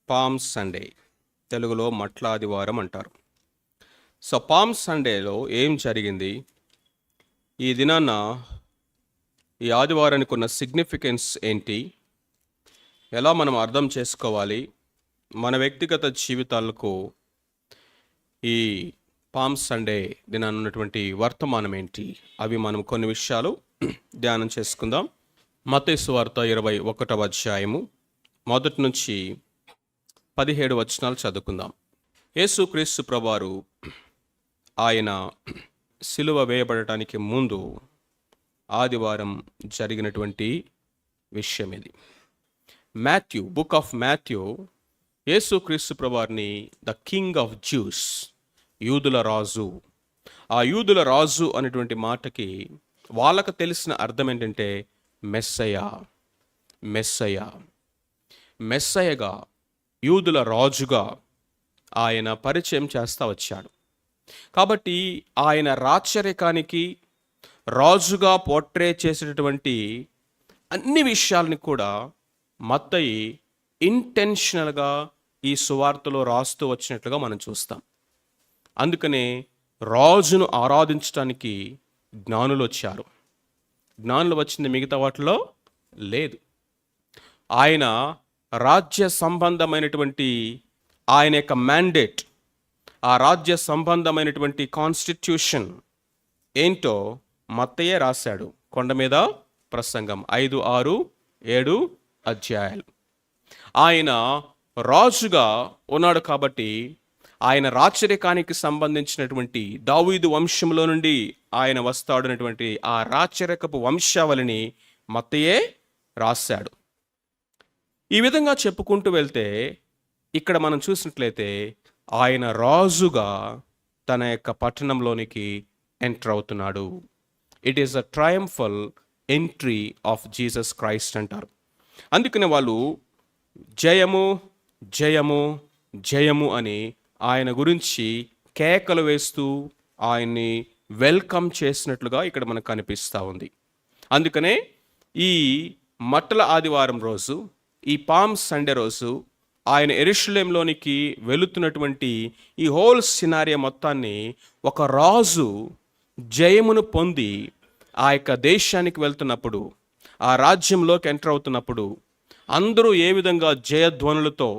Palm Sunday, తెలుగులో మట్ల ఆదివారం అంటారు. సో పామ్ సండేలో ఏం జరిగింది, ఈ దినాన ఈ ఆదివారానికి ఉన్న సిగ్నిఫికెన్స్ ఏంటి, ఎలా మనం అర్థం చేసుకోవాలి, మన వ్యక్తిగత జీవితాలకు ఈ పామ్ సండే దినాన ఉన్నటువంటి వర్తమానం ఏంటి, అవి మనం కొన్ని విషయాలు ధ్యానం చేసుకుందాం. మత్తయి సువార్త 21వ అధ్యాయము మొదటి నుంచి 17 వచనాలు చదువుకుందాం. యేసుక్రీస్తు ప్రభువారు ఆయన సిలువ వేయబడటానికి ముందు ఆదివారం జరిగినటువంటి విషయం ఇది. మాథ్యూ, బుక్ ఆఫ్ మాథ్యూ, యేసుక్రీస్తు ప్రభువారిని ద కింగ్ ఆఫ్ జ్యూస్, యూదుల రాజు, ఆ యూదుల రాజు అనేటువంటి మాటకి వాళ్ళకు తెలిసిన అర్థం ఏంటంటే మెస్సయ, మెస్సయ, మెస్సయగా, యూదుల రాజుగా ఆయన పరిచయం చేస్తూ వచ్చాడు. కాబట్టి ఆయన రాచరికానికి రాజుగా పోర్ట్రే చేసేటటువంటి అన్ని విషయాలని కూడా మత్తయి ఇంటెన్షనల్గా ఈ సువార్తలో రాస్తూ వచ్చినట్లుగా మనం చూస్తాం. అందుకనే రాజును ఆరాధించడానికి జ్ఞానులు వచ్చారు. జ్ఞానులు వచ్చింది మిగతా వాటిలో లేదు. ఆయన రాజ్య సంబంధమైనటువంటి ఆయన యొక్క మ్యాండేట్, ఆ రాజ్య సంబంధమైనటువంటి కాన్స్టిట్యూషన్ ఏంటో మత్తయే రాశాడు. కొండ మీద ప్రసంగం 5, 6, 7 అధ్యాయాలు. ఆయన రాజుగా ఉన్నాడు కాబట్టి ఆయన రాచరికానికి సంబంధించినటువంటి దావీదు వంశంలో నుండి ఆయన వస్తాడనటువంటి ఆ రాచరికపు వంశావళిని మత్తయే రాశాడు. ఈ విధంగా చెప్పుకుంటూ వెళ్తే ఇక్కడ మనం చూసినట్లయితే ఆయన రాజుగా తన యొక్క పట్టణంలోనికి ఎంటర్ అవుతున్నాడు. It is a triumphal entry of Jesus Christ అంటారు. అందుకనే వాళ్ళు జయము జయము జయము అని ఆయన గురించి కేకలు వేస్తూ ఆయన్ని వెల్కమ్ చేసినట్లుగా ఇక్కడ మనకు కనిపిస్తూ ఉంది. అందుకనే ఈ మట్టల ఆదివారం రోజు, ఈ పామ్ సండే రోజు ఆయన యెరూషలేంలోనికి వెళుతున్నటువంటి ఈ హోల్ సినారియో మొత్తాన్ని ఒక రాజు జయమును పొంది ఆ యొక్క దేశానికి వెళ్తున్నప్పుడు, ఆ రాజ్యంలోకి ఎంటర్ అవుతున్నప్పుడు అందరూ ఏ విధంగా జయధ్వనులతో,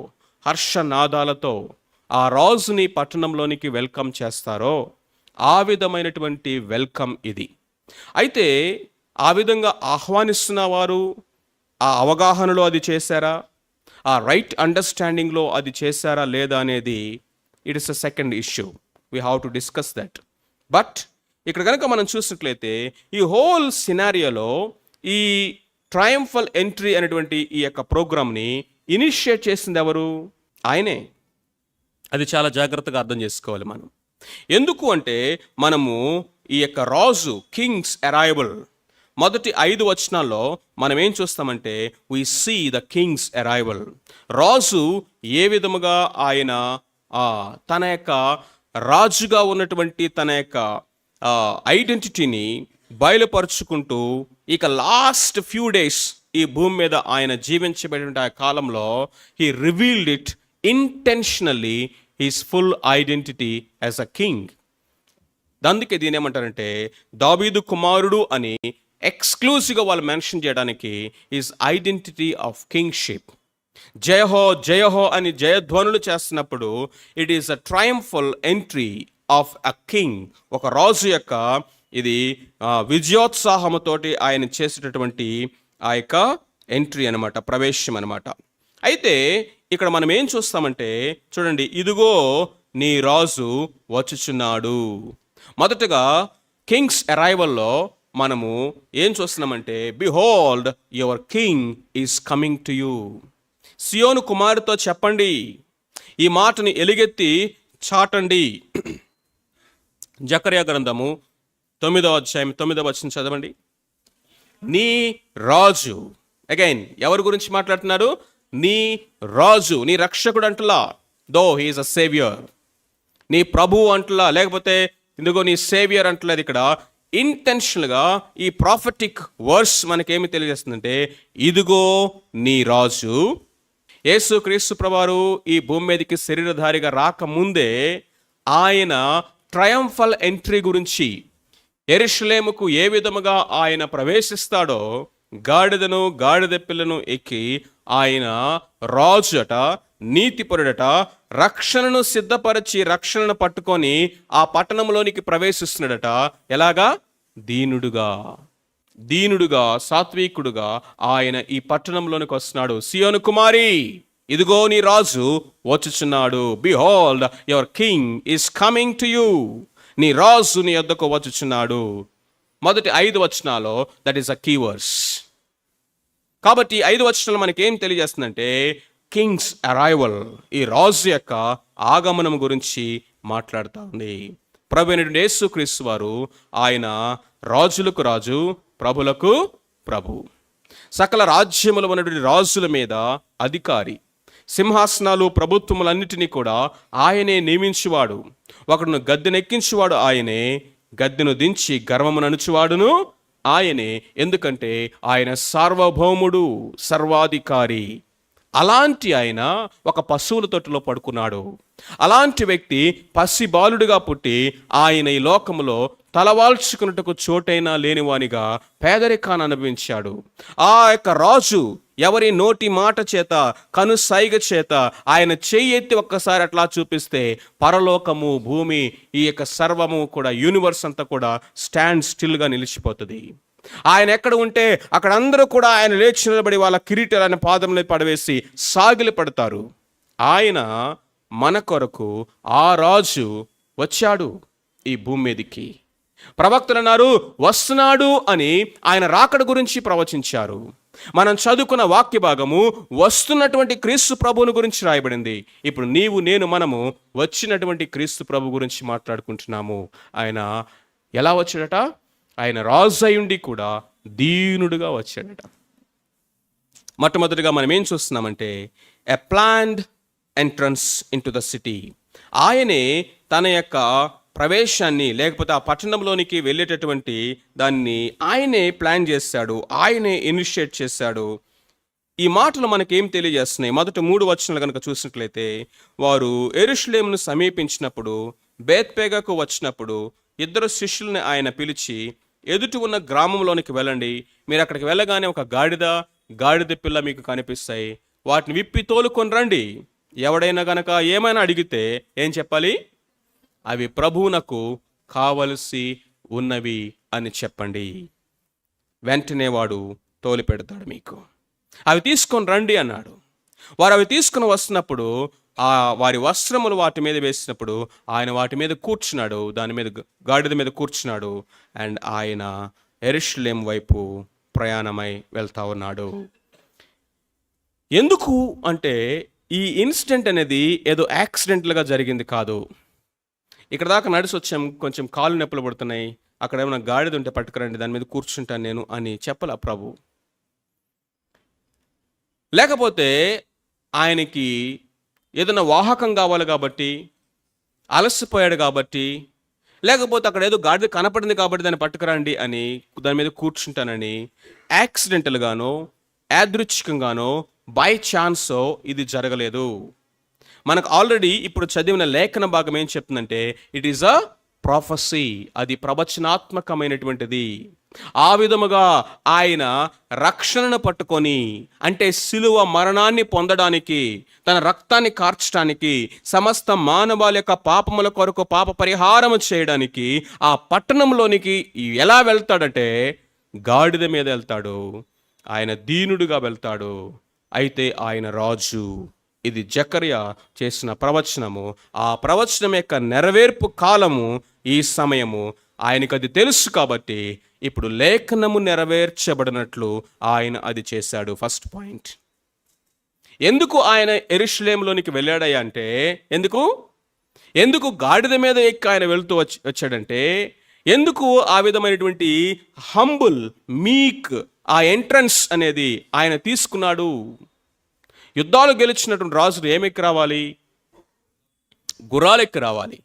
హర్షనాదాలతో ఆ రాజుని పట్టణంలోనికి వెల్కమ్ చేస్తారో ఆ విధమైనటువంటి వెల్కమ్ ఇది. అయితే ఆ విధంగా ఆహ్వానిస్తున్న వారు ఆ అవగాహనలో అది చేశారా, ఆ రైట్ అండర్స్టాండింగ్లో అది చేశారా లేదా అనేది it is a second issue. We have to discuss that. But ఇక్కడ కనుక మనం చూసినట్లయితే ఈ హోల్ సినారియోలో ఈ ట్రయంఫల్ ఎంట్రీ అనేటువంటి ఈ యొక్క ప్రోగ్రామ్ని ఇనిషియేట్ చేసింది ఎవరు? ఆయనే. అది చాలా జాగ్రత్తగా అర్థం చేసుకోవాలి మనం. ఎందుకు అంటే మనము ఈ యొక్క రాజు, కింగ్స్ అరైవల్, మొదటి 5 వచనాల్లో మనం ఏం చూస్తామంటే we see the king's arrival. రాజు ఏ విధముగా ఆయన తన యొక్క రాజుగా ఉన్నటువంటి తన యొక్క ఐడెంటిటీని బయలుపరుచుకుంటూ ఇక లాస్ట్ ఫ్యూ డేస్ ఈ భూమి మీద ఆయన జీవించబడిన ఆ కాలంలో he revealed it intentionally, his full identity as a king. అందుకే దీని ఏమంటారంటే దావీదు కుమారుడు అని ఎక్స్క్లూజివ్గా వాళ్ళు మెన్షన్ చేయడానికి ఈజ్ ఐడెంటిటీ ఆఫ్ కింగ్షిప్. జయహో జయహో అని జయధ్వనులు చేస్తున్నప్పుడు it is a triumphal entry of a king. ఒక రాజు యొక్క ఇది విజయోత్సాహముతోటి ఆయన చేసేటటువంటి ఆ యొక్క ఎంట్రీ అనమాట, ప్రవేశం అనమాట. అయితే ఇక్కడ మనం ఏం చూస్తామంటే చూడండి, ఇదిగో నీ రాజు వచ్చుచున్నాడు. మొదటగా కింగ్స్ అరైవల్లో మనము ఏం చూస్తున్నామంటే behold your king is coming to you. సియోను కుమారుతో చెప్పండి, ఈ మాటని ఎలుగెత్తి చాటండి. జకర్యా గ్రంథము 9వ అధ్యాయం 9వ వచనం చదవండి. నీ రాజు, అగైన్ ఎవరి గురించి మాట్లాడుతున్నారు? నీ రాజు, నీ రక్షకుడు అంటలా, దో హీఈస్ అ సేవియర్. నీ ప్రభువు అంటలా, లేకపోతే ఇందుకో నీ సేవియర్ అంటలేదు. ఇక్కడ ఇంటెన్షనల్గా ఈ ప్రాఫెటిక్ వర్స్ మనకేమి తెలియజేస్తుందంటే ఇదిగో నీ రాజు యేసుక్రీస్తు ప్రభువారు ఈ భూమి మీదకి శరీరధారిగా రాకముందే ఆయన ట్రయంఫల్ ఎంట్రీ గురించి, యెరూషలేముకు ఏ విధముగా ఆయన ప్రవేశిస్తాడో, గాడిదను గాడిద పిల్లను ఎక్కి ఆయన రాజుట, నీతిపరుడట, రక్షణను సిద్ధపరిచి రక్షణను పట్టుకొని ఆ పట్టణంలోనికి ప్రవేశిస్తున్నాడట. ఎలాగా? దీనుడుగా సాత్వికుడుగా ఆయన ఈ పట్టణంలోనికి వస్తున్నాడు. సియోను కుమారి, ఇదిగో నీ రాజు వచ్చుచున్నాడు. Behold your king is coming to you. నీ రాజు నీ యొద్దకు వచ్చుచున్నాడు. మొదటి 5 వచనాల్లో దట్ ఈస్ అ కీవర్డ్స్. కాబట్టి 5 వచనాలు మనకి ఏం తెలియజేస్తుందంటే కింగ్స్ అరైవల్, ఈ రాజు యొక్క ఆగమనం గురించి మాట్లాడుతూ ఉంది. ప్రభువైనటువంటి యేసుక్రీస్తు వారు ఆయన రాజులకు రాజు, ప్రభులకు ప్రభు, సకల రాజ్యములు ఉన్నటువంటి రాజుల మీద అధికారి. సింహాసనాలు ప్రభుత్వములన్నిటినీ కూడా ఆయనే నియమించువాడు. ఒకడును గద్దెనెక్కించువాడు ఆయనే, గద్దెను దించి గర్వముననుచువాడును ఆయనే. ఎందుకంటే ఆయన సార్వభౌముడు, సర్వాధికారి. అలాంటి ఆయన ఒక పశువుల తొట్టులో పడుకున్నాడు. అలాంటి వ్యక్తి పసిబాలుడిగా పుట్టి ఆయన ఈ లోకములో తలవాల్చుకున్నట్టుకు చోటైనా లేనివానిగా పేదరికాన్ని అనుభవించాడు. ఆ యొక్క రాజు ఎవరి నోటి మాట చేత, కను సైగ చేత ఆయన చెయ్యి ఎత్తి ఒక్కసారి అట్లా చూపిస్తే పరలోకము, భూమి, ఈ యొక్క సర్వము కూడా, యూనివర్స్ అంతా కూడా స్టాండ్ స్టిల్గా నిలిచిపోతుంది. ఆయన ఎక్కడ ఉంటే అక్కడ అందరూ కూడా ఆయన లేచి నిలబడి వాళ్ళ కిరీటాలను పాదంలో పడవేసి సాగిలి పడతారు. ఆయన మన కొరకు ఆ రాజు వచ్చాడు ఈ భూమి మీదకి. ప్రవక్తలు అన్నారు వస్తున్నాడు అని, ఆయన రాకడ గురించి ప్రవచించారు. మనం చదువుకున్న వాక్య భాగము వస్తున్నటువంటి క్రీస్తు ప్రభువుని గురించి రాయబడింది. ఇప్పుడు నీవు నేను మనము వచ్చినటువంటి క్రీస్తు ప్రభు గురించి మాట్లాడుకుంటున్నాము. ఆయన ఎలా వచ్చాడట? ఆయన రాజు అయ్యుండి కూడా దీనుడుగా వచ్చాడట. మొట్టమొదటిగా మనం ఏం చూస్తున్నామంటే a planned entrance in to the city. ఆయనే తన యొక్క ప్రవేశాన్ని, లేకపోతే ఆ పట్టణంలోనికి వెళ్ళేటటువంటి దాన్ని ఆయనే ప్లాన్ చేశాడు, ఆయనే ఇనిషియేట్ చేశాడు. ఈ మాటలు మనకేం తెలియజేస్తున్నాయి? మొదటి 3 వచనాలు కనుక చూసినట్లయితే, వారు యెరూషలేమును సమీపించినప్పుడు, బేత్పేగకు వచ్చినప్పుడు 2 శిష్యుల్ని ఆయన పిలిచి, ఎదుటి ఉన్న గ్రామంలోనికి వెళ్ళండి. మీరు అక్కడికి వెళ్ళగానే ఒక గాడిద పిల్ల మీకు కనిపిస్తాయి. వాటిని విప్పి తోలుకొని రండి. ఎవడైనా గనక ఏమైనా అడిగితే ఏం చెప్పాలి? అవి ప్రభువునకు కావలసి ఉన్నవి అని చెప్పండి. వెంటనే వాడు తోలి పెడతాడు మీకు. అవి తీసుకొని రండి అన్నాడు. వారు అవి తీసుకుని వస్తున్నప్పుడు వారి వస్త్రములు వాటి మీద వేసినప్పుడు ఆయన వాటి మీద కూర్చున్నాడు, దాని మీద, గాడిద మీద కూర్చున్నాడు. అండ్ ఆయన యెరూషలేము వైపు ప్రయాణమై వెళ్తా ఉన్నాడు. ఎందుకు అంటే ఈ ఇన్సిడెంట్ అనేది ఏదో యాక్సిడెంటల్గా జరిగింది కాదు. ఇక్కడ దాకా నడిచి వచ్చాం, కొంచెం కాళ్ళు నొప్పులు పడుతున్నాయి, అక్కడ ఏమైనా గాడిద ఉంటే పట్టుకురండి, దాని మీద కూర్చుంటాను నేను అని చెప్పాల ప్రభు. లేకపోతే ఆయనకి ఏదైనా వాహకం కావాలి కాబట్టి, అలసిపోయాడు కాబట్టి, లేకపోతే అక్కడ ఏదో గాడిద కనపడింది కాబట్టి దాన్ని పట్టుకురండి అని, దాని మీద కూర్చుంటానని యాక్సిడెంటల్గానో, యాదృచ్ఛికంగానో, బై ఛాన్సో ఇది జరగలేదు. మనకు ఆల్రెడీ ఇప్పుడు చదివిన లేఖన భాగం ఏం చెప్తుందంటే ఇట్ ఈస్ అ ప్రాఫెసీ, అది ప్రవచనాత్మకమైనటువంటిది. ఆ విధముగా ఆయన రక్షణను పట్టుకొని, అంటే సిలువ మరణాన్ని పొందడానికి, తన రక్తాన్ని కార్చడానికి, సమస్త మానవాళి యొక్క పాపముల కొరకు పాప పరిహారము చేయడానికి ఆ పట్టణంలోనికి ఎలా వెళ్తాడంటే గాడిద మీద వెళ్తాడు. ఆయన దీనుడుగా వెళ్తాడు. అయితే ఆయన రాజు. ఇది జకర్యా చేసిన ప్రవచనము. ఆ ప్రవచనం యొక్క నెరవేర్పు కాలము ఈ సమయము. ఆయనకు అది తెలుసు కాబట్టి ఇప్పుడు లేఖనము నెరవేర్చబడినట్లు ఆయన అది చేశాడు. First point. ఎందుకు ఆయన యెరూషలేములోనికి వెళ్ళాడయ్యా అంటే, ఎందుకు గాడిద మీద ఎక్కి ఆయన వెళ్తూ వచ్చాడంటే, ఎందుకు ఆ విధమైనటువంటి హంబుల్, మీక్ ఆ ఎంట్రన్స్ అనేది ఆయన తీసుకున్నాడు. యుద్ధాలు గెలిచినటువంటి రాజులు ఏమెక్కి రావాలి? గుర్రాలెక్కి రావాలి.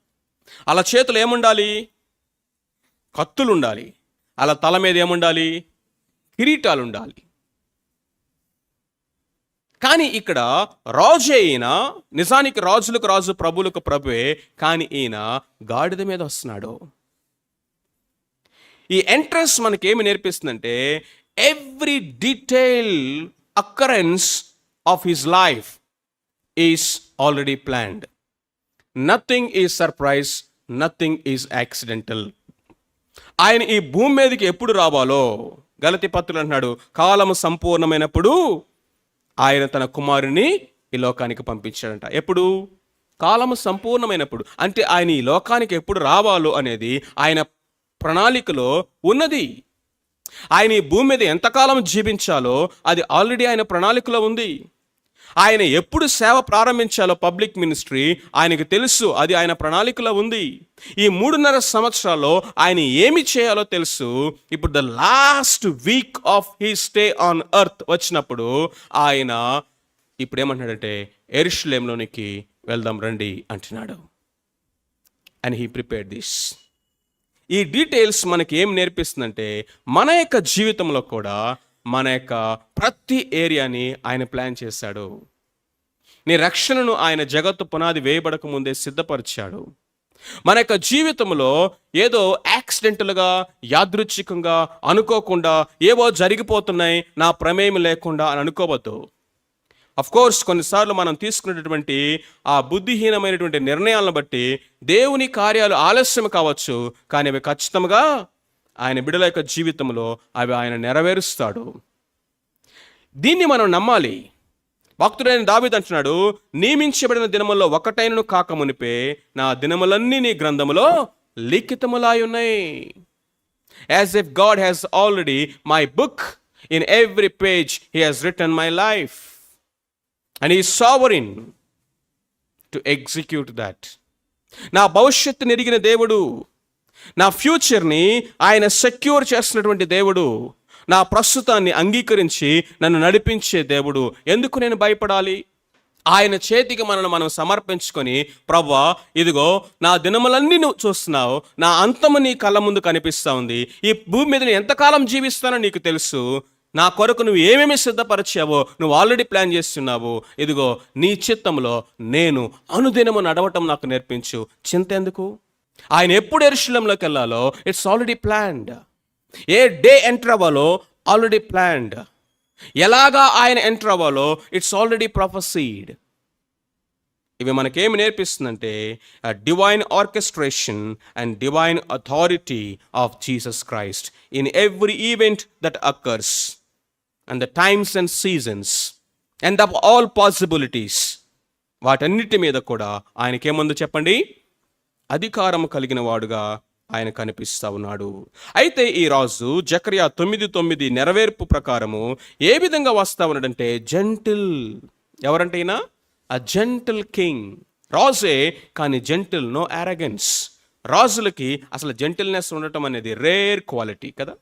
అలా చేతులు ఏముండాలి? కత్తులు ఉండాలి. అలా తల మీద ఏముండాలి? కిరీటాలు ఉండాలి. కానీ ఇక్కడ రాజు అయిన, నిజానికి రాజులకు రాజు ప్రభులకు ప్రభువే, కానీ ఈయన గాడిద మీద వస్తున్నాడు. ఈ ఎంట్రన్స్ మనకేమి నేర్పిస్తుందంటే every detail occurrence of his life is already planned. Nothing is surprise, nothing is accidental. ఆయన ఈ భూమి మీదకి ఎప్పుడు రావాలో గలతీ పత్రులు అంటున్నాడు, కాలము సంపూర్ణమైనప్పుడు ఆయన తన కుమారుని ఈ లోకానికి పంపించాడంట. ఎప్పుడు? కాలము సంపూర్ణమైనప్పుడు. అంటే ఆయన ఈ లోకానికి ఎప్పుడు రావాలో అనేది ఆయన ప్రణాళికలో ఉన్నది. ఆయన ఈ భూమి మీద ఎంతకాలం జీవించాలో అది ఆల్రెడీ ఆయన ప్రణాళికలో ఉంది. ఆయన ఎప్పుడు సేవ ప్రారంభించాలో పబ్లిక్ మినిస్ట్రీ ఆయనకు తెలుసు, అది ఆయన ప్రణాళికలో ఉంది. ఈ 3.5 సంవత్సరాల్లో ఆయన ఏమి చేయాలో తెలుసు. ఇప్పుడు the last week off he stay on earth వచ్చినప్పుడు ఆయన ఇప్పుడు ఏమంటున్నాడంటే యెరూషలేములోనికి వెళ్దాం రండి అంటున్నాడు. And he prepared this. ఈ డీటెయిల్స్ మనకి ఏం నేర్పిస్తుందంటే మన యొక్క జీవితంలో కూడా మన యొక్క ప్రతి ఏరియాని ఆయన ప్లాన్ చేశాడు. నీ రక్షణను ఆయన జగత్తు పునాది వేయబడక ముందే సిద్ధపరిచాడు. మన యొక్క జీవితంలో ఏదో యాక్సిడెంటల్గా, యాదృచ్ఛికంగా, అనుకోకుండా ఏవో జరిగిపోతున్నాయి నా ప్రమేయం లేకుండా అని అనుకోవద్దు. కోర్స్ కొన్నిసార్లు మనం తీసుకునేటటువంటి ఆ బుద్ధిహీనమైనటువంటి నిర్ణయాలను బట్టి దేవుని కార్యాలు ఆలస్యం కావచ్చు, కానీ అవి ఖచ్చితంగా ఆయన బిడ్డల యొక్క జీవితంలో అవి ఆయన నెరవేరుస్తాడు. దీన్ని మనం నమ్మాలి. భక్తుడైన దావీదు అంటున్నాడు, నియమించబడిన దినముల్లో ఒకటైనను కాక మునిపే నా దినములన్నీ నీ గ్రంథములో లిఖితములాయి ఉన్నాయి. As if God has already my book in every page he has written my life and he is sovereign to execute that. నా భవిష్యత్తుని ఎరిగిన దేవుడు, నా ఫ్యూచర్ని ఆయన సెక్యూర్ చేస్తున్నటువంటి దేవుడు, నా ప్రస్తుతాన్ని అంగీకరించి నన్ను నడిపించే దేవుడు. ఎందుకు నేను భయపడాలి? ఆయన చేతికి మనం సమర్పించుకొని, ప్రభువా ఇదిగో నా దినములన్నీ నువ్వు చూస్తున్నావు, నా అంతము నీ కళ్ళ ముందు కనిపిస్తూ ఉంది, ఈ భూమి మీద నేను ఎంతకాలం జీవిస్తానో నీకు తెలుసు, నా కొరకు నువ్వు ఏమేమి సిద్ధపరిచావో నువ్వు ఆల్రెడీ ప్లాన్ చేస్తున్నావు, ఇదిగో నీ చిత్తంలో నేను అనుదినము నడవటం నాకు నేర్పించు. చింత ఎందుకు? ఆయన ఎప్పుడు యెరూషలేములోకి వెళ్ళాలో ఇట్స్ ఆల్రెడీ ప్లాన్డ్. ఏ డే ఎంటర్ అవ్వాలో ఆల్రెడీ ప్లాన్డ్. ఎలాగా ఆయన ఎంటర్ అవ్వాలో ఇట్స్ ఆల్రెడీ ప్రొఫెసీడ్. ఇవి మనకేమి నేర్పిస్తుందంటే divine orchestration and divine authority of Jesus Christ in every event that occurs and the times and seasons and the all possibilities. వాటన్నిటి మీద కూడా ఆయనకేముందో చెప్పండి, అధికారం కలిగిన వాడుగా ఆయన కనిపిస్తూ ఉన్నాడు. అయితే ఈ రాజు జకర్యా 9:9 నెరవేర్పు ప్రకారము ఏ విధంగా వస్తా ఉన్నాడంటే జెంటిల్. ఎవరంటే ఈయన అ జెంటిల్ కింగ్. రాజే కానీ జెంటిల్, నో యారగెన్స్. రాజులకి అసలు జెంటిల్నెస్ ఉండటం అనేది రేర్ క్వాలిటీ కదా.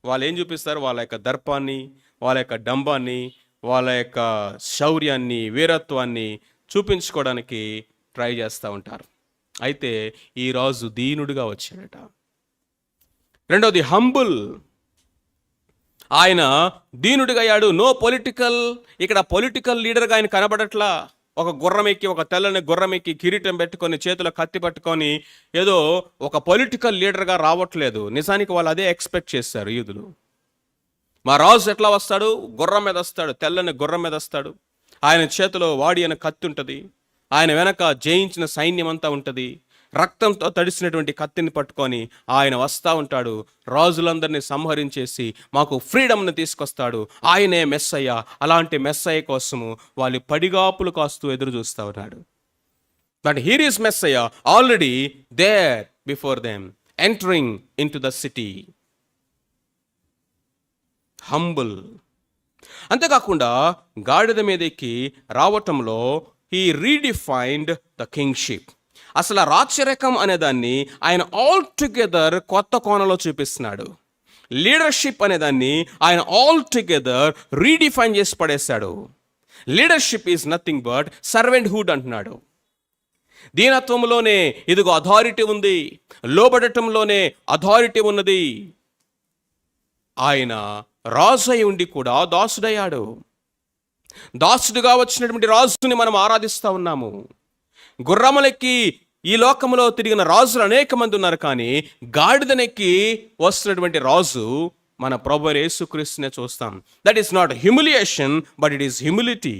వాళ్ళు ఏం చూపిస్తారు? వాళ్ళ యొక్క దర్పాన్ని, వాళ్ళ యొక్క డంబాన్ని, వాళ్ళ యొక్క శౌర్యాన్ని, వీరత్వాన్ని చూపించుకోవడానికి ట్రై చేస్తూ ఉంటారు. అయితే ఈ రాజు దీనుడిగా వచ్చాడట. రెండోది హంబుల్. ఆయన దీనుడిగా అయ్యాడు. No political. ఇక్కడ పొలిటికల్ లీడర్గా ఆయన కనబడట్లా. ఒక గుర్రం ఎక్కి, ఒక తెల్లని గుర్రం ఎక్కి, కిరీటం పెట్టుకొని, చేతిలో కత్తి పట్టుకొని ఏదో ఒక పొలిటికల్ లీడర్గా రావట్లేదు. నిజానికి వాళ్ళు అదే ఎక్స్పెక్ట్ చేస్తారు యూదులు. మా రాజు ఎట్లా వస్తాడు? గుర్రం మీద వస్తాడు, తెల్లని గుర్రం మీద వస్తాడు. ఆయన చేతిలో వాడి అనే కత్తి ఉంటుంది, ఆయన వెనక జయించిన సైన్యం అంతా ఉంటుంది. రక్తంతో తడిసినటువంటి కత్తిని పట్టుకొని ఆయన వస్తూ ఉంటాడు. రాజులందరినీ సంహరించేసి మాకు ఫ్రీడమ్ని తీసుకొస్తాడు. ఆయనే మెస్సయ్య. అలాంటి మెస్సయ్య కోసము వాళ్ళు పడిగాపులు కాస్తూ ఎదురు చూస్తూ ఉన్నాడు. But here is messiah already there before them, entering in to the city. Humble. అంతేకాకుండా గాడిద మీదకి రావటంలో he redefined the kingship. అసలు రాచరికం అనేదాన్ని ఆయన ఆల్ టుగెదర్ కొత్త కోణంలో చూపిస్తున్నాడు. లీడర్షిప్ అనేదాన్ని ఆయన ఆల్ టుగెదర్ రీడిఫైన్ చేసి పడేశాడు. లీడర్షిప్ ఈజ్ నథింగ్ బట్ సర్వెంట్హుడ్ అంటున్నాడు. దీనత్వంలోనే ఇదిగో అథారిటీ ఉంది, లోబడటంలోనే అథారిటీ ఉన్నది. ఆయన రాజు అయి ఉండి కూడా దాసుడయ్యాడు. దాసుడుగా వచ్చినటువంటి రాజుని మనం ఆరాధిస్తూ ఉన్నాము. గుర్రములెక్కి ఈ లోకంలో తిరిగిన రాజులు అనేక మంది ఉన్నారు, కానీ గాడిదనెక్కి వస్తున్నటువంటి రాజు మన ప్రభువైన యేసుక్రీస్తునే చూస్తాం. That is not humiliation, but it is humility.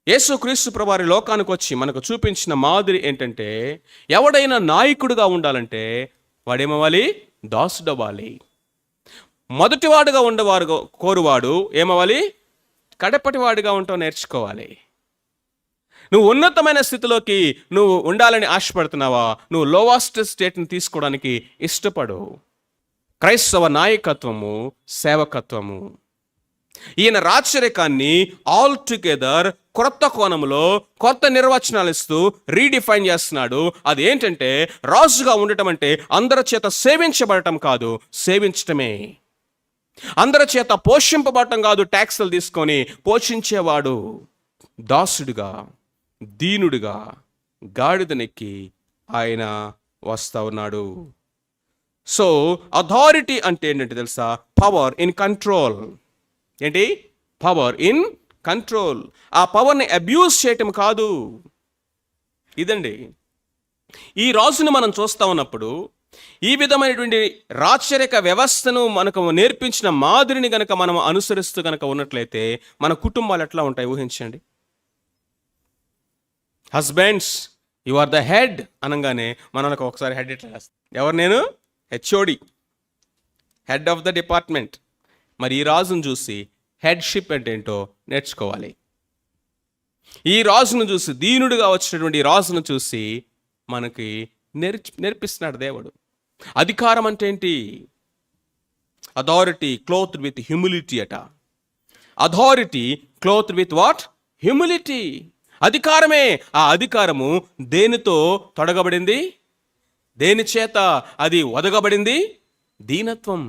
యేసుక్రీస్తు ప్రభువారి లోకానికి వచ్చి మనకు చూపించిన మాదిరి ఏంటంటే, ఎవడైనా నాయకుడిగా ఉండాలంటే వాడేమవ్వాలి? దాసుడవ్వాలి. మొదటివాడుగా ఉండేవారు కోరువాడు ఏమవ్వాలి? కడపటివాడిగా ఉంటావు నేర్చుకోవాలి. నువ్వు ఉన్నతమైన స్థితిలోకి నువ్వు ఉండాలని ఆశపడుతున్నావా? నువ్వు లోవెస్ట్ స్టేట్ని తీసుకోవడానికి ఇష్టపడు. క్రైస్తవ నాయకత్వము సేవకత్వము. ఈయన రాచరికాన్ని ఆల్ టుగెదర్ కొత్త కోణంలో కొత్త నిర్వచనాలు ఇస్తూ రీడిఫైన్ చేస్తున్నాడు. అది ఏంటంటే, రాజుగా ఉండటం అంటే అందరి చేత సేవించబడటం కాదు, సేవించటమే. అందరి చేత పోషింపబడటం కాదు, ట్యాక్సులు తీసుకొని పోషించేవాడు. దాసుడుగా, దీనుడుగా, గాడిదనెక్కి ఆయన వస్తా ఉన్నాడు. సో అథారిటీ అంటే ఏంటంటే తెలుసా? Power in control. ఏంటి? Power in control. ఆ పవర్ని అబ్యూజ్ చేయటం కాదు. ఇదండి ఈ రాజును మనం చూస్తా ఉన్నప్పుడు, ఈ విధమైనటువంటి రాచరిక వ్యవస్థను మనకు నేర్పించిన మాదిరిని గనక మనం అనుసరిస్తూ గనక ఉన్నట్లయితే మన కుటుంబాలు ఎట్లా ఉంటాయి ఊహించండి. Husbands, you are the head అనగానే మనకు ఒకసారి హెడ్ ఎట్లా వేస్తాం? ఎవరు? నేను HOD, head of the department. మరి ఈ రాజును చూసి హెడ్షిప్ అంటే ఏంటో నేర్చుకోవాలి. ఈ రాజును చూసి, దీనుడిగా వచ్చినటువంటి రాజును చూసి మనకి నేర్పిస్తున్నాడు దేవుడు. అధికారం అంటే ఏంటి? అథారిటీ క్లోత్డ్ విత్ హ్యూమిలిటీ అట. Authority clothed with what? Humility. అధికారమే. ఆ అధికారము దేనితో తొడగబడింది? దేని చేత అది ఒదగబడింది? దీనత్వం.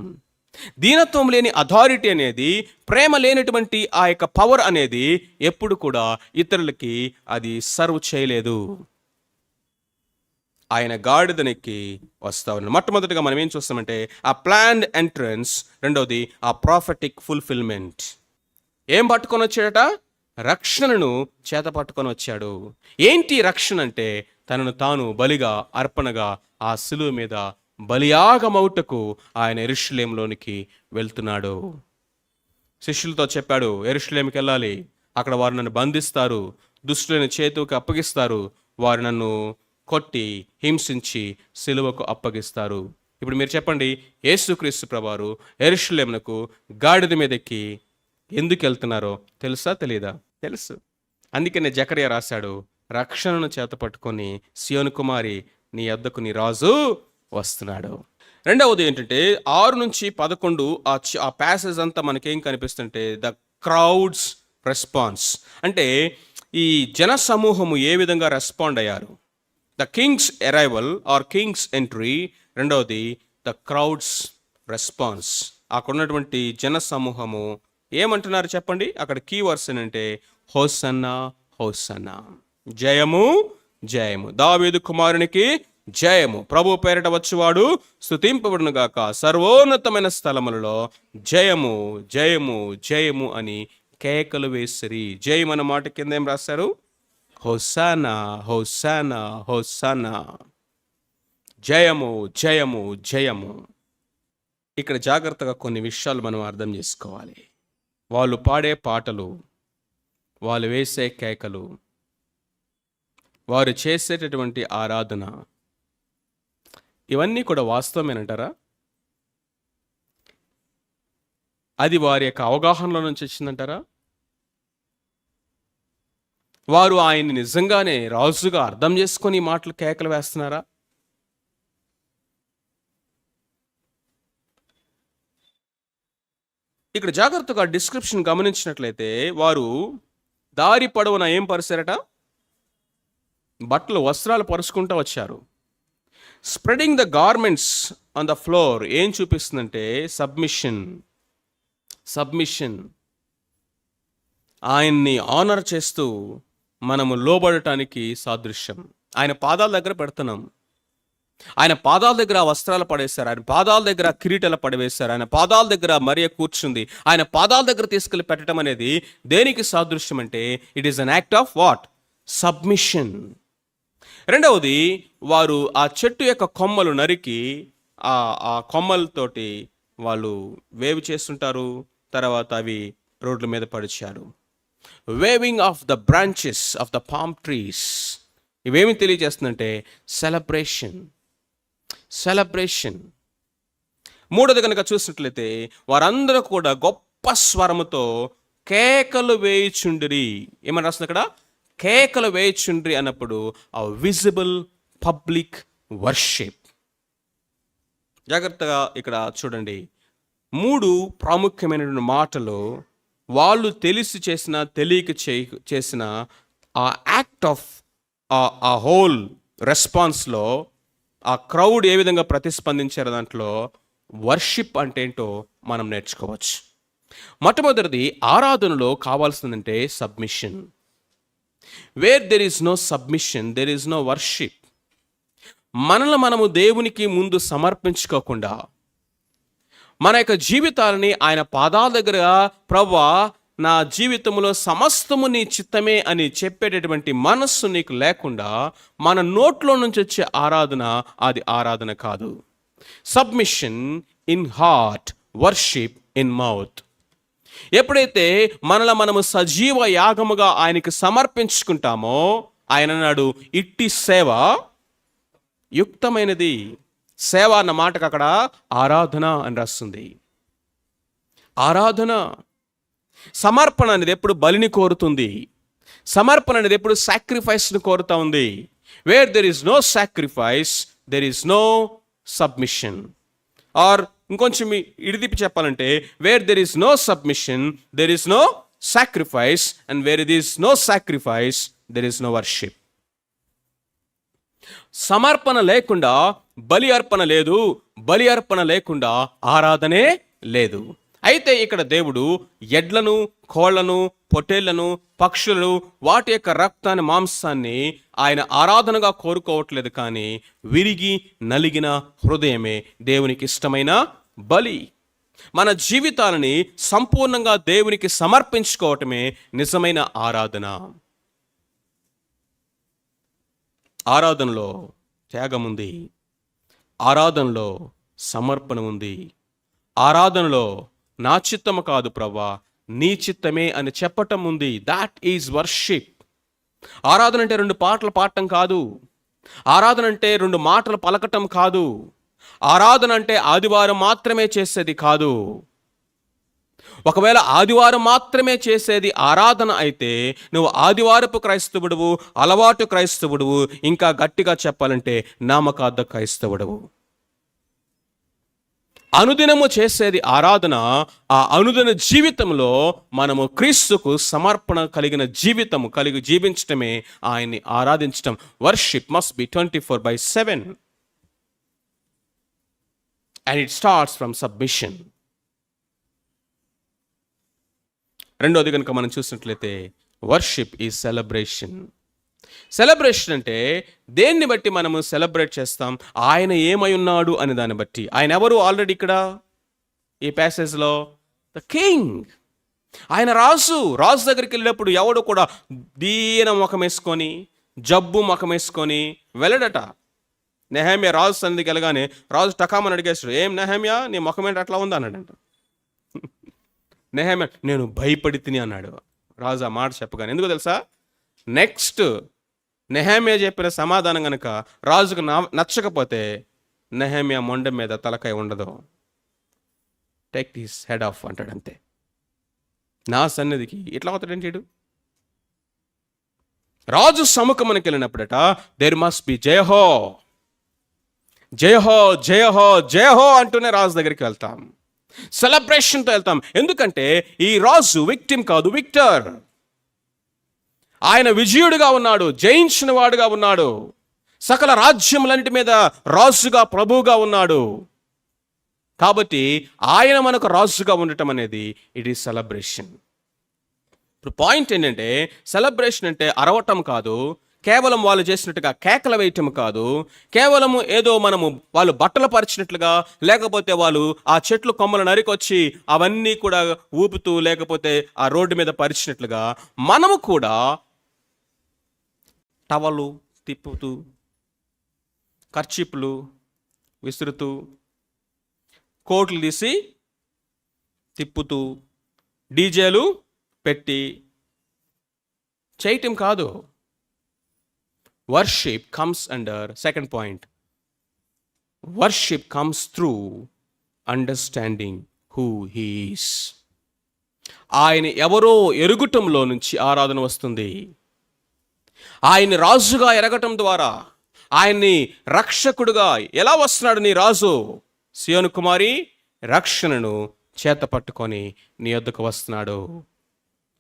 దీనత్వం లేని అథారిటీ అనేది, ప్రేమ లేనటువంటి ఆ యొక్క పవర్ అనేది ఎప్పుడు కూడా ఇతరులకి అది సర్వ్ చేయలేదు. ఆయన గాడిదనెక్కి వస్తా ఉన్నాడు. మొట్టమొదటిగా మనం ఏం చూస్తామంటే ఆ ప్లాన్డ్ ఎంట్రన్స్, రెండవది ఆ ప్రాఫెటిక్ ఫుల్ఫిల్మెంట్. ఏం పట్టుకొని వచ్చాడట? రక్షణను చేత పట్టుకొని వచ్చాడు. ఏంటి రక్షణ అంటే? తనను తాను బలిగా, అర్పణగా ఆ శిలువ మీద బలియాగమౌటకు ఆయన యెరూషలేములోనికి వెళ్తున్నాడు. శిష్యులతో చెప్పాడు, యెరూషలేముకి వెళ్ళాలి, అక్కడ వారు నన్ను బంధిస్తారు, దుష్టులైన చేతులకు అప్పగిస్తారు, వారు నన్ను కొట్టి హింసించి సిలువకు అప్పగిస్తారు. ఇప్పుడు మీరు చెప్పండి, యేసుక్రీస్తు ప్రభువారు యెరూషలేమునకు గాడిద మీద ఎక్కి ఎందుకు వెళ్తున్నారో తెలుసా? తెలీదా? తెలుసు. అందుకనే జకరియా రాశాడు, రక్షణను చేత పట్టుకొని సియోను కుమారి, నీ యొద్దకు నీ రాజు వస్తున్నాడు. రెండవది ఏంటంటే 6-11 ఆ ప్యాసేజ్ అంతా మనకేం కనిపిస్తుంటే ద క్రౌడ్స్ రెస్పాన్స్. అంటే ఈ జన సమూహము ఏ విధంగా రెస్పాండ్ అయ్యారు. The king's arrival or king's entry. రెండవది ద క్రౌడ్స్ రెస్పాన్స్. అక్కడ ఉన్నటువంటి జన సమూహము ఏమంటున్నారు చెప్పండి? అక్కడ కీవర్డ్స్ ఏంటంటే హోసన్నా హోసన్నా, జయము జయము, దావీదు కుమారునికి జయము, ప్రభు పేరిట వచ్చువాడు స్తుతింపబడును గాక, సర్వోన్నతమైన స్థలములలో జయము జయము జయము అని కేకలు వేసిరి. జయం అన్న మాట కింద ఏం రాశారు? హోసానా హోసానా హోసానా, జయము జయము జయము. ఇక్కడ జాగ్రత్తగా కొన్ని విషయాలు మనం అర్థం చేసుకోవాలి. వాళ్ళు పాడే పాటలు, వాళ్ళు వేసే కేకలు, వారు చేసేటటువంటి ఆరాధన, ఇవన్నీ కూడా వాస్తవమేనంటారా? అది వారి యొక్క అవగాహనలో నుంచి వచ్చిందంటారా? వారు ఆయన్ని నిజంగానే రాజుగా అర్థం చేసుకొని మాటలు కేకలు వేస్తున్నారా? ఇక్కడ జాగ్రత్తగా డిస్క్రిప్షన్ గమనించినట్లయితే వారు దారి పొడవున ఏం పరిచారట? బట్టలు, వస్త్రాలు పరుచుకుంటూ వచ్చారు. Spreading the garments on the floor ఏం చూపిస్తుందంటే సబ్మిషన్. సబ్మిషన్. ఆయన్ని ఆనర్ చేస్తూ మనము లోబడటానికి సాదృశ్యం. ఆయన పాదాల దగ్గర పెడుతున్నాం. ఆయన పాదాల దగ్గర ఆ వస్త్రాలు పడేశారు, ఆయన పాదాల దగ్గర ఆ కిరీటాలు పడవేశారు, ఆయన పాదాల దగ్గర మరియ కూర్చుంది. ఆయన పాదాల దగ్గర తీసుకెళ్లి పెట్టడం అనేది దేనికి సాదృశ్యం అంటే it is an act of what? Submission. రెండవది, వారు ఆ చెట్టు యొక్క కొమ్మలు నరికి ఆ కొమ్మలతోటి వాళ్ళు వేవ్ చేస్తుంటారు, తర్వాత అవి రోడ్ల మీద పరిచారు. Weaving of the branches of the palm trees. ఇవేమి తెలియజేస్తుందంటే సెలబ్రేషన్. మూడోది కనుక చూసినట్లయితే వారందరూ కూడా గొప్ప స్వరముతో కేకలు వేయుచుండిరి. ఏమని రాస్తుంది అక్కడ? కేకలు వేయుచుండ్రి అన్నప్పుడు ఆ విజిబుల్ పబ్లిక్ వర్షిప్. జాగ్రత్తగా ఇక్కడ చూడండి, 3 ప్రాముఖ్యమైనటువంటి మాటలు వాళ్ళు తెలిసి చేసిన తెలియక చేసిన ఆ యాక్ట్ ఆఫ్ ఆ హోల్ రెస్పాన్స్లో ఆ క్రౌడ్ ఏ విధంగా ప్రతిస్పందించారు దాంట్లో వర్షిప్ అంటే ఏంటో మనం నేర్చుకోవచ్చు. మొట్టమొదటిది, ఆరాధనలో కావాల్సిందంటే submission. Where there is no submission there is no worship. మనల్ని మనము దేవునికి ముందు సమర్పించుకోకుండా మన యొక్క జీవితాలని ఆయన పాదాల దగ్గర ప్రభువా నా జీవితంలో సమస్తము నీ చిత్తమే అని చెప్పేటటువంటి మనస్సు నీకు లేకుండా మన నోట్లో నుంచి వచ్చే ఆరాధన అది ఆరాధన కాదు. Submission in heart, worship in mouth. ఎప్పుడైతే మనము సజీవ యాగముగా ఆయనకి సమర్పించుకుంటామో ఆయన అన్నాడు ఇట్టి సేవ యుక్తమైనది. సేవ అన్న మాటకు అక్కడ ఆరాధన అని రాస్తుంది. ఆరాధన. సమర్పణ అనేది ఎప్పుడు బలిని కోరుతుంది. సమర్పణ అనేది ఎప్పుడు సాక్రిఫైస్ని కోరుతా ఉంది. Where there is no sacrifice there is no submission. Or ఇంకొంచెం ఇడిదిప్పి చెప్పాలంటే where there is no submission there is no sacrifice, and where it is no sacrifice there is no worship. సమర్పణ లేకుండా బలి అర్పణ లేదు, బలి అర్పణ లేకుండా ఆరాధనే లేదు. అయితే ఇక్కడ దేవుడు ఎడ్లను, కోళ్లను, పొట్టేళ్లను, పక్షులను, వాటి యొక్క రక్తాన్ని, మాంసాన్ని ఆయన ఆరాధనగా కోరుకోవట్లేదు, కానీ విరిగి నలిగిన హృదయమే దేవునికి ఇష్టమైన బలి. మన జీవితాలని సంపూర్ణంగా దేవునికి సమర్పించుకోవటమే నిజమైన ఆరాధన. ఆరాధనలో త్యాగం ఉంది, ఆరాధనలో సమర్పణ ఉంది, ఆరాధనలో నా చిత్తము కాదు ప్రభువా నీ చిత్తమే అని చెప్పటం ఉంది. That is worship. ఆరాధన అంటే 2 పాటలు పాడటం కాదు. ఆరాధన అంటే 2 మాటలు పలకటం కాదు. ఆరాధన అంటే ఆదివారం మాత్రమే చేసేది కాదు. ఒకవేళ ఆదివారం మాత్రమే చేసేది ఆరాధన అయితే నువ్వు ఆదివారపు క్రైస్తవుడువు, అలవాటు క్రైస్తవుడువు, ఇంకా గట్టిగా చెప్పాలంటే నామకార్థ క్రైస్తవుడువు. అనుదినము చేసేది ఆరాధన. ఆ అనుదిన జీవితంలో మనము క్రీస్తుకు సమర్పణ కలిగిన జీవితము కలిగి జీవించటమే ఆయన్ని ఆరాధించటం. Worship must be 24/7 and it starts from submission. రెండోది కనుక మనం చూసినట్లయితే వర్షిప్ ఈజ్ సెలబ్రేషన్. సెలబ్రేషన్ అంటే దేన్ని బట్టి మనము సెలబ్రేట్ చేస్తాం? ఆయన ఏమై ఉన్నాడు అని దాన్ని బట్టి. ఆయన ఎవరు? ఆల్రెడీ ఇక్కడ ఈ ప్యాసేజ్లో ద కింగ్. ఆయన రాజు. రాజు దగ్గరికి వెళ్ళినప్పుడు ఎవడు కూడా దీన ముఖం వేసుకొని, జబ్బు ముఖం వేసుకొని వెళ్ళడట. నెహమ్యా రాజు సన్నిధికి వెళ్ళగానే రాజు టకామని అడిగేస్తాడు, ఏం నెహమ్యా నీ ముఖం ఏంటి అట్లా ఉందా అన్నాడంట. నెహమ్యా నేను భయపడి తిని అన్నాడు. రాజు ఆ మాట చెప్పగానే, ఎందుకు తెలుసా? నెక్స్ట్ నెహమ్యా చెప్పిన సమాధానం కనుక రాజుకు నచ్చకపోతే నెహమ్యా మొండెం మీద తలకాయ ఉండదు. టేక్ దిస్ హెడ్ ఆఫ్ అంటాడు అంతే. నా సన్నిధికి ఇట్లా అవుతాడేంటి చేయడు? రాజు సముఖమునికి వెళ్ళినప్పుడట దేర్ మస్ట్ బి జయహో, జయహో, జయహో, జయహో అంటూనే రాజు దగ్గరికి వెళ్తాం. సెలబ్రేషన్తో వెళ్తాం. ఎందుకంటే ఈ రాజు విక్టిమ్ కాదు, విక్టర్. ఆయన విజయుడిగా ఉన్నాడు, జయించిన వాడుగా ఉన్నాడు, సకల రాజ్యములన్నిటి మీద రాజుగా, ప్రభువుగా ఉన్నాడు. కాబట్టి ఆయన మనకు రాజుగా ఉండటం అనేది ఇట్ ఈస్ సెలబ్రేషన్. ఇప్పుడు పాయింట్ ఏంటంటే సెలబ్రేషన్ అంటే అరవటం కాదు, కేవలం వాళ్ళు చేసినట్టుగా కేకలు వేయటం కాదు, కేవలము ఏదో మనము వాళ్ళు బట్టలు పరిచినట్లుగా, లేకపోతే వాళ్ళు ఆ చెట్లు కొమ్మలు నరికొచ్చి అవన్నీ కూడా ఊపుతూ, లేకపోతే ఆ రోడ్డు మీద పరిచినట్లుగా మనము కూడా టవలు తిప్పుతూ, కర్చీపులు విసురుతూ, కోట్లు తీసి తిప్పుతూ, డీజేలు పెట్టి చేయటం కాదు. Worship comes under second point. Worship comes through understanding who he is. ఆయన ఎవరో ఎరుగుటంలో నుంచి ఆరాధన వస్తుంది. ఆయన్ని రాజుగా ఎరగటం ద్వారా, ఆయన్ని రక్షకుడుగా ఎలా వస్తున్నాడు నీ రాజు? సియోను కుమారి రక్షణను చేత పట్టుకొని నీ యొద్దకు వస్తున్నాడు.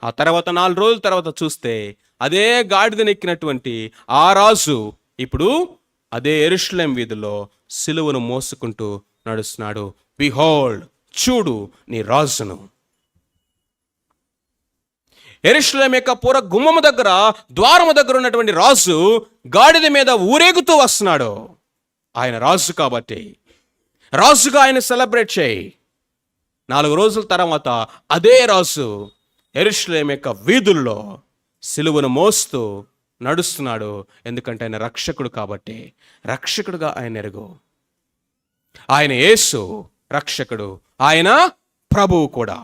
ఆ తర్వాత 4 రోజుల తర్వాత చూస్తే అదే గాడిదనెక్కినటువంటి ఆ రాజు ఇప్పుడు అదే యెరూషలేము వీధుల్లో సిలువను మోసుకుంటూ నడుస్తున్నాడు. బిహోల్డ్, చూడు నీ రాజును. యెరూషలేము యొక్క పుర గుమ్మము దగ్గర, ద్వారము దగ్గర ఉన్నటువంటి రాజు గాడిద మీద ఊరేగుతూ వస్తున్నాడు. ఆయన రాజు కాబట్టి రాజుగా ఆయన సెలబ్రేట్ చేయి. 4 రోజుల తర్వాత అదే రాజు యెరూషలేము యొక్క వీధుల్లో సిలువను మోస్తూ నడుస్తున్నాడు. ఎందుకంటే ఆయన రక్షకుడు కాబట్టి. రక్షకుడుగా ఆయన ఎరుగు. ఆయన యేసు రక్షకుడు, ఆయన ప్రభువు కూడా.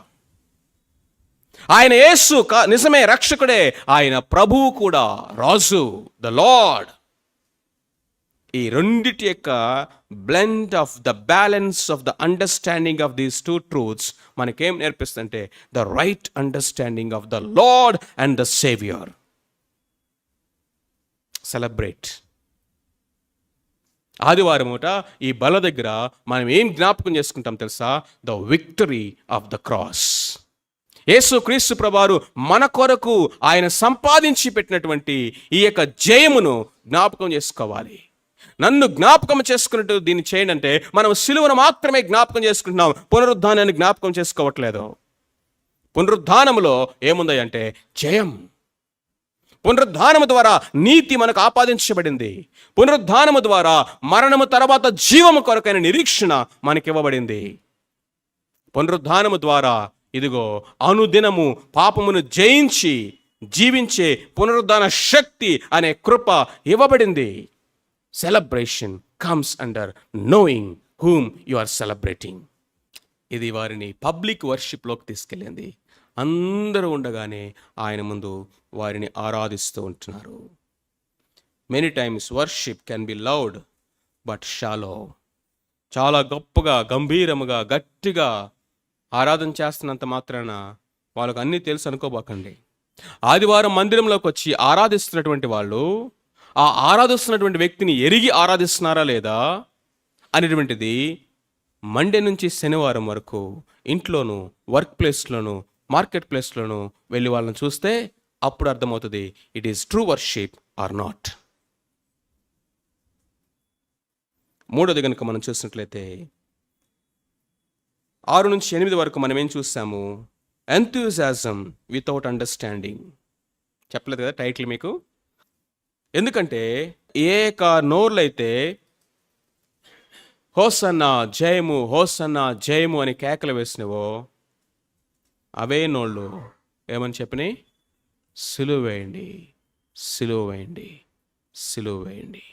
ఆయన యేసు నిజమే రక్షకుడే, ఆయన ప్రభువు కూడా, రాజు, ద లార్డ్. ఈ రెండిటి యొక్క blend of the balance of the understanding of these two truths మనకేం నేర్పిస్తుందంటే the right understanding of the lord and the saviour. Celebrate. ఆదివారం పూట ఈ బల దగ్గర మనం ఏం జ్ఞాపకం చేసుకుంటాం తెలుసా? The victory of the cross. యేసు క్రీస్తు ప్రభువారు మన కొరకు ఆయన సంపాదించి పెట్టినటువంటి ఈ యొక్క జయమును జ్ఞాపకం చేసుకోవాలి. నన్ను జ్ఞాపకం చేసుకున్నట్టు దీన్ని చేయండి అంటే మనం సిలువను మాత్రమే జ్ఞాపకం చేసుకుంటున్నాం, పునరుద్ధానాన్ని జ్ఞాపకం చేసుకోవట్లేదు. పునరుద్ధానములో ఏముంది అంటే జయం. పునరుద్ధానము ద్వారా నీతి మనకు ఆపాదించబడింది. పునరుద్ధానము ద్వారా మరణము తర్వాత జీవము కొరకైన నిరీక్షణ మనకివ్వబడింది. పునరుద్ధానము ద్వారా ఇదిగో అనుదినము పాపమును జయించి జీవించే పునరుద్ధాన శక్తి అనే కృప ఇవ్వబడింది. Celebration comes under knowing whom you are celebrating. ఇది వారిని పబ్లిక్ వర్షిప్లోకి తీసుకెళ్ళింది. అందరూ ఉండగానే ఆయన ముందు వారిని ఆరాధిస్తూ ఉంటున్నారు. Many times worship can be loud but shallow. చాలా గొప్పగా, గంభీరముగా, గట్టిగా ఆరాధన చేస్తున్నంత మాత్రాన వాళ్ళకు అన్నీ తెలుసు అనుకోబాకండి. ఆదివారం మందిరంలోకి వచ్చి ఆరాధిస్తున్నటువంటి వాళ్ళు ఆ ఆరాధిస్తున్నటువంటి వ్యక్తిని ఎరిగి ఆరాధిస్తున్నారా లేదా అనేటువంటిది మండే నుంచి శనివారం వరకు ఇంట్లోనూ, వర్క్ ప్లేస్లోను, మార్కెట్ ప్లేస్లోను వెళ్ళి వాళ్ళని చూస్తే అప్పుడు అర్థమవుతుంది it is true worship or not. మూడోది కనుక మనం చూసినట్లయితే 6 నుంచి 8 వరకు మనం ఏం చూసాము? Enthusiasm without understanding. చెప్పలేదు కదా టైటిల్ మీకు? ఎందుకంటే నోర్లైతే హోసన్నా జయము, హోసన్నా జయము అని కేకలు వేసినవో అవే నోళ్ళు ఏమని చెప్పినాయి? సిలువ వేయండి, సిలువ వేయండి, సిలువ వేయండి.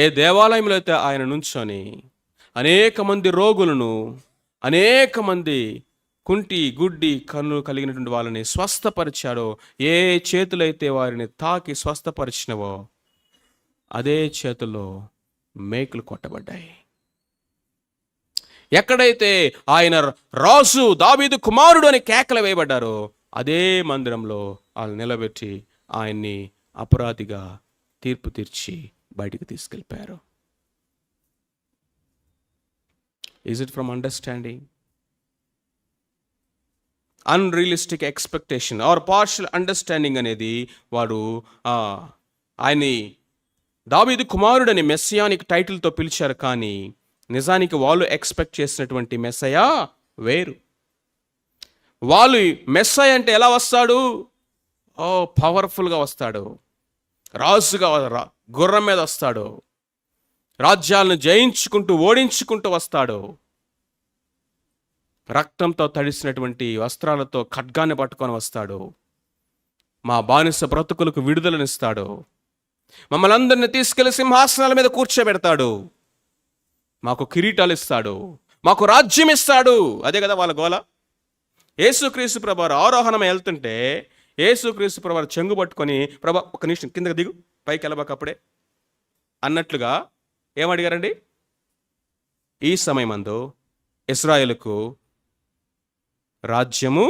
ఏ దేవాలయంలో అయితే ఆయన నుంచొని అనేక మంది రోగులను, అనేక మంది కుంటి, గుడ్డి, కన్ను కలిగినటువంటి వాళ్ళని స్వస్థపరిచాడో, ఏ చేతులైతే వారిని తాకి స్వస్థపరిచినవో అదే చేతుల్లో మేకులు కొట్టబడ్డాయి. ఎక్కడైతే ఆయన రాజు, దావీదు కుమారుడు అని కేకలు వేయబడ్డారో అదే మందిరంలో వాళ్ళు నిలబెట్టి ఆయన్ని అపరాధిగా తీర్పు తీర్చి బయటికి తీసుకెళ్ళిపోయారు. Is it from understanding? Unrealistic expectation or partial understanding అనేది వాడు ఆయన్ని దావీదు కుమారుడని మెస్సియానిక్ టైటిల్తో పిలిచారు, కానీ నిజానికి వాళ్ళు ఎక్స్పెక్ట్ చేసినటువంటి మెస్సయా వేరు. వాళ్ళు మెస్సయ అంటే ఎలా వస్తాడు? పవర్ఫుల్గా వస్తాడు, రాజుగా గుర్రం మీద వస్తాడు, రాజ్యాలను జయించుకుంటూ ఓడించుకుంటూ వస్తాడు, రక్తంతో తడిసినటువంటి వస్త్రాలతో ఖడ్గాన్ని పట్టుకొని వస్తాడు, మా బానిస బ్రతుకులకు విడుదలనిస్తాడు, మమ్మల్ని అందరినీ తీసుకెళ్లి సింహాసనాల మీద కూర్చోబెడతాడు, మాకు కిరీటాలు ఇస్తాడు, మాకు రాజ్యం ఇస్తాడు. అదే కదా వాళ్ళ గోల. యేసుక్రీస్తు ప్రభువారు ఆరోహణం వెళ్తుంటే యేసుక్రీస్తు ప్రభువారు చెంగు పట్టుకొని, ప్రభా ఒక నిమిషం కిందకి దిగు, పైకి వెళ్ళబాకప్పుడే అన్నట్లుగా ఏమడిగారండి? ఈ సమయమందు ఇశ్రాయేలుకు రాజ్యము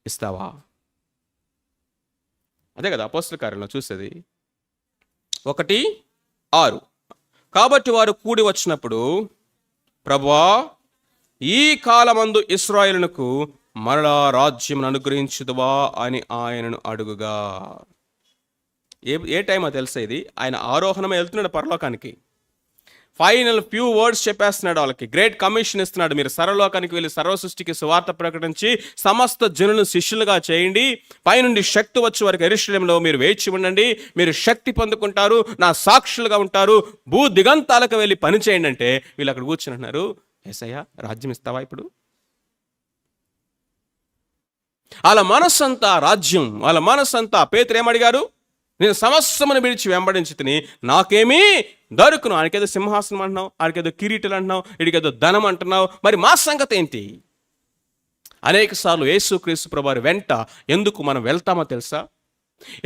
ఇస్తావా? అదే కదా అపోస్తల కార్యంలో చూసేది 1:6. కాబట్టి వారు కూడి వచ్చినప్పుడు, ప్రభువా ఈ కాలమందు ఇశ్రాయేలునకు మరలా రాజ్యం అనుగ్రహించుదువా అని ఆయనను అడుగుగా. ఏ టైమో తెలుసా ఇది? ఆయన ఆరోహణమే వెళ్తున్నాడు పరలోకానికి. ఫైనల్ ఫ్యూ వర్డ్స్ చెప్పేస్తున్నాడు వాళ్ళకి. గ్రేట్ కమిషన్ ఇస్తున్నాడు. మీరు సర్వలోకానికి వెళ్ళి సర్వ సృష్టికి సువార్త ప్రకటించి సమస్త జనులను శిష్యులుగా చేయండి. పైనుండి శక్తి వచ్చే వరకు యెరూషలేములో మీరు వేచి ఉండండి. మీరు శక్తి పొందుకుంటారు, నా సాక్షులుగా ఉంటారు, భూ దిగంతాలకు వెళ్ళి పని చేయండి అంటే వీళ్ళు అక్కడ కూర్చుని అంటున్నారు, యేసయ్య రాజ్యం ఇస్తావా ఇప్పుడు? వాళ్ళ మనస్సంతా రాజ్యం, వాళ్ళ మనస్సంతా. పేతురు ఏమడిగారు? నేను సమస్తమును విడిచి వెంబడించి తిని నాకేమీ దొరుకును. ఆయనకేదో సింహాసనం అంటున్నావు, ఆయనకేదో కిరీటలు అంటున్నావు, వీడికేదో ధనం అంటున్నావు, మరి మా సంగతి ఏంటి? అనేక సార్లు యేసుక్రీస్తు ప్రభువారి వెంట ఎందుకు మనం వెళ్తామో తెలుసా?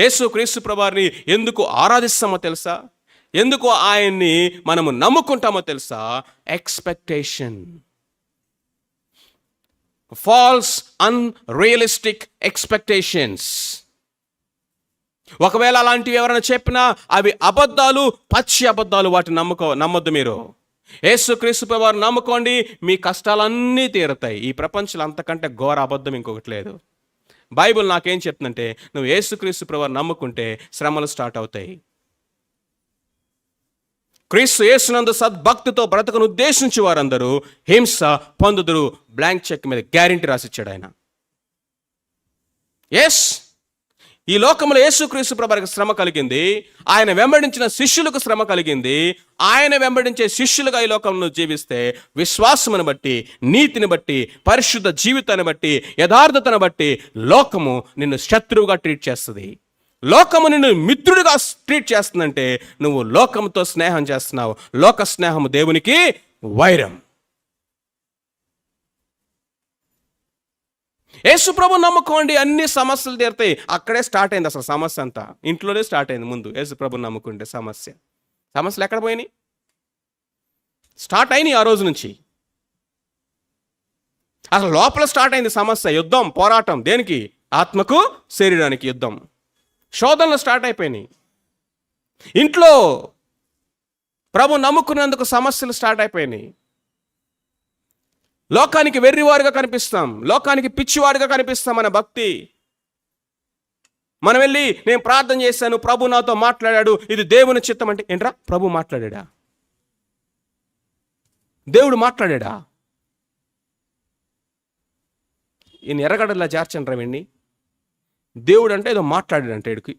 యేసుక్రీస్తు ప్రభువారిని ఎందుకు ఆరాధిస్తామో తెలుసా? ఎందుకు ఆయన్ని మనము నమ్ముకుంటామో తెలుసా? Expectation, false unrealistic expectations. ఒకవేళ అలాంటివి ఎవరైనా చెప్పినా అవి అబద్ధాలు, పచ్చి అబద్ధాలు. వాటిని నమ్మొద్దు. మీరు యేసుక్రీస్తు ప్రభువారిని నమ్ముకోండి, మీ కష్టాలన్నీ తీరుతాయి. ఈ ప్రపంచంలో అంతకంటే ఘోర అబద్ధం ఇంకొకటి లేదు. బైబిల్ నాకేం చెప్తుందంటే, నువ్వు యేసుక్రీస్తు ప్రభువారిని నమ్ముకుంటే శ్రమలు స్టార్ట్ అవుతాయి. క్రీస్తు యేసునందు సద్భక్తితో బ్రతకను ఉద్దేశించి వారందరూ హింస పొందుదురు. బ్లాంక్ చెక్ మీద గ్యారెంటీ రాసిచ్చాడు ఆయన. ఎస్, ఈ లోకంలో యేసుక్రీస్తు ప్రభువుకి శ్రమ కలిగింది, ఆయన వెంబడించిన శిష్యులకు శ్రమ కలిగింది. ఆయన వెంబడించే శిష్యులుగా ఈ లోకంలో జీవిస్తే విశ్వాసమును బట్టి, నీతిని బట్టి, పరిశుద్ధ జీవితాన్ని బట్టి, యథార్థతను బట్టి లోకము నిన్ను శత్రువుగా ట్రీట్ చేస్తుంది. లోకము నిన్ను మిత్రుడిగా ట్రీట్ చేస్తుందంటే నువ్వు లోకంతో స్నేహం చేస్తున్నావు. లోక స్నేహము దేవునికి వైరం. యేసు ప్రభు నమ్ముకోండి, అన్ని సమస్యలు తీరుతాయి. అక్కడే స్టార్ట్ అయింది అసలు సమస్య అంతా. ఇంట్లోనే స్టార్ట్ అయింది ముందు. యేసు ప్రభు నమ్ముకుంటే సమస్యలు ఎక్కడ పోయినాయి? స్టార్ట్ అయినాయి ఆ రోజు నుంచి. అసలు లోపల స్టార్ట్ అయింది సమస్య, యుద్ధం, పోరాటం. దేనికి? ఆత్మకు శరీరానికి యుద్ధం. శోధనలు స్టార్ట్ అయిపోయినాయి. ఇంట్లో ప్రభు నమ్ముకున్నందుకు సమస్యలు స్టార్ట్ అయిపోయినాయి. లోకానికి వెర్రివారుగా కనిపిస్తాం, లోకానికి పిచ్చివారుగా కనిపిస్తాం. మన భక్తి, మనం వెళ్ళి నేను ప్రార్థన చేశాను, ప్రభు నాతో మాట్లాడాడు, ఇది దేవుని చిత్తం అంటే ఏంట్రా? ప్రభు మాట్లాడా? దేవుడు మాట్లాడా? ఈయన ఎర్రగడ్డలా చేర్చండి రవండి. దేవుడు అంటే ఏదో మాట్లాడాడంటే ఇడికి.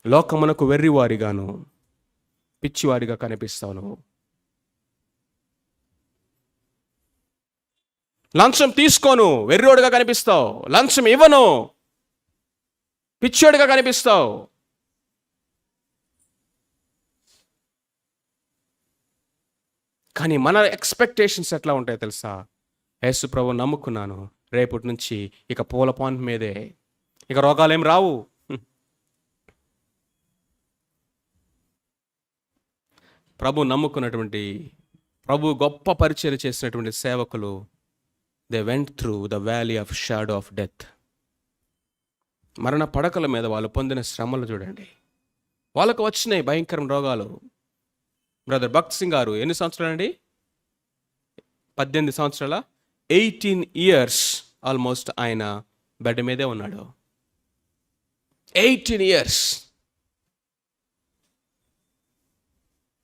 లోకమునకు వెర్రివారిగాను పిచ్చివారిగా కనిపిస్తావు నువ్వు. లంచం తీసుకోను, వెర్రోడుగా కనిపిస్తావు. లంచం ఇవ్వను, పిచ్చోడిగా కనిపిస్తావు. కానీ మన ఎక్స్పెక్టేషన్స్ ఎట్లా ఉంటాయో తెలుసా? యేసు ప్రభు నమ్ముకున్నాను, రేపటి నుంచి ఇక పూల పాయింట్ మీదే, ఇక రోగాలేం రావు. ప్రభు నమ్ముకున్నటువంటి, ప్రభు గొప్ప పరిచయం చేసినటువంటి సేవకులు, they went through the valley of shadow of death. మరణ పడకల మీద వాళ్ళు పొందిన శ్రమలు చూడండి. వాళ్ళకు వచ్చినాయి భయంకర రోగాలు. బ్రదర్ భక్త్ సింగ్ గారు ఎన్ని సంవత్సరాలు అండి? 18 సంవత్సరాల 18 years ఆల్మోస్ట్ ఆయన బెడ్ మీదే ఉన్నాడు. 18 years.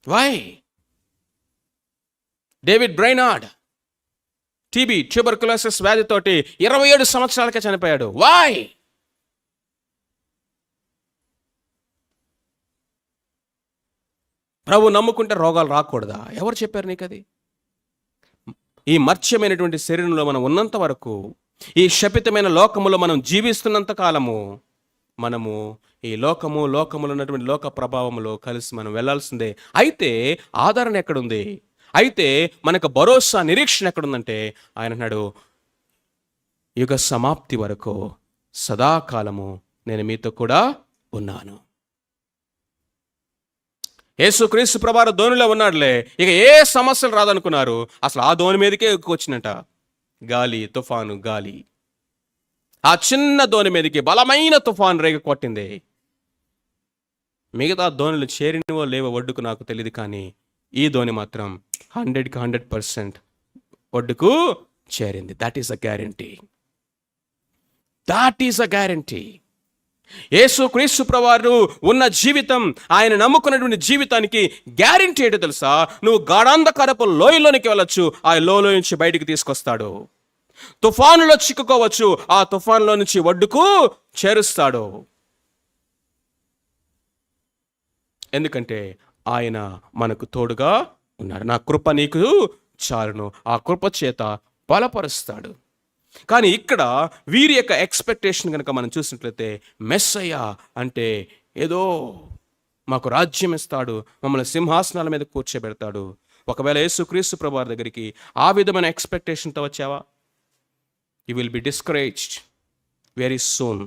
Why? David Brainerd TB, tuberculosis వ్యాధితోటి 27 సంవత్సరాలకే చనిపోయాడు. వై? ప్రభు నమ్ముకుంటే రోగాలు రాకూడదా? ఎవరు చెప్పారు నీకు అది? ఈ మర్త్యమైనటువంటి శరీరంలో మనం ఉన్నంత వరకు, ఈ శపితమైన లోకములో మనం జీవిస్తున్నంత కాలము మనము ఈ లోకములో ఉన్నటువంటి లోక ప్రభావములో కలిసి మనం వెళ్ళాల్సిందే. అయితే ఆదరణ ఎక్కడుంది? అయితే మనకు భరోసా, నిరీక్షణ ఎక్కడుందంటే ఆయన అన్నాడు, యుగ సమాప్తి వరకు సదాకాలము నేను మీతో కూడా ఉన్నాను. యేసుక్రీస్తు ప్రభువారు ధోనిలో ఉన్నాడులే, ఇక ఏ సమస్యలు రాదనుకున్నారు. అసలు ఆ ధోని మీదకే ఎక్కువచ్చినట గాలి, తుఫాను గాలి. ఆ చిన్న ధోని మీదకి బలమైన తుఫాను రేగ కొట్టింది. మిగతా ధోనిలు చేరినవో లేవో ఒడ్డుకు నాకు తెలియదు, కానీ ఈ ధోని మాత్రం 100కి 100% ఒడ్డుకు చేరింది. That is a guarantee. That is a guarantee. యేసుక్రీస్తు ప్రభువారు ఉన్న జీవితం, ఆయన నమ్ముకున్నటువంటి జీవితానికి గ్యారంటీ ఏంటో తెలుసా? నువ్వు గాఢాంధకారపు లోయలోనికి వెళ్ళొచ్చు, ఆ లోయలో నుంచి బయటికి తీసుకొస్తాడు. తుఫానులో చిక్కుకోవచ్చు, ఆ తుఫానులో నుంచి ఒడ్డుకు చేరుస్తాడు. ఎందుకంటే ఆయన మనకు తోడుగా ఉన్నాడు. నా కృప నీకు చాలును, ఆ కృప చేత బలపరుస్తాడు. కానీ ఇక్కడ వీరి యొక్క ఎక్స్పెక్టేషన్ కనుక మనం చూసినట్లయితే, మెస్సయ్య అంటే ఏదో మాకు రాజ్యం ఇస్తాడు, మమ్మల్ని సింహాసనాల మీద కూర్చోబెడతాడు. ఒకవేళ యేసుక్రీస్తు ప్రభువారి దగ్గరికి ఆ విధమైన ఎక్స్పెక్టేషన్తో వచ్చావా, you will be discouraged very soon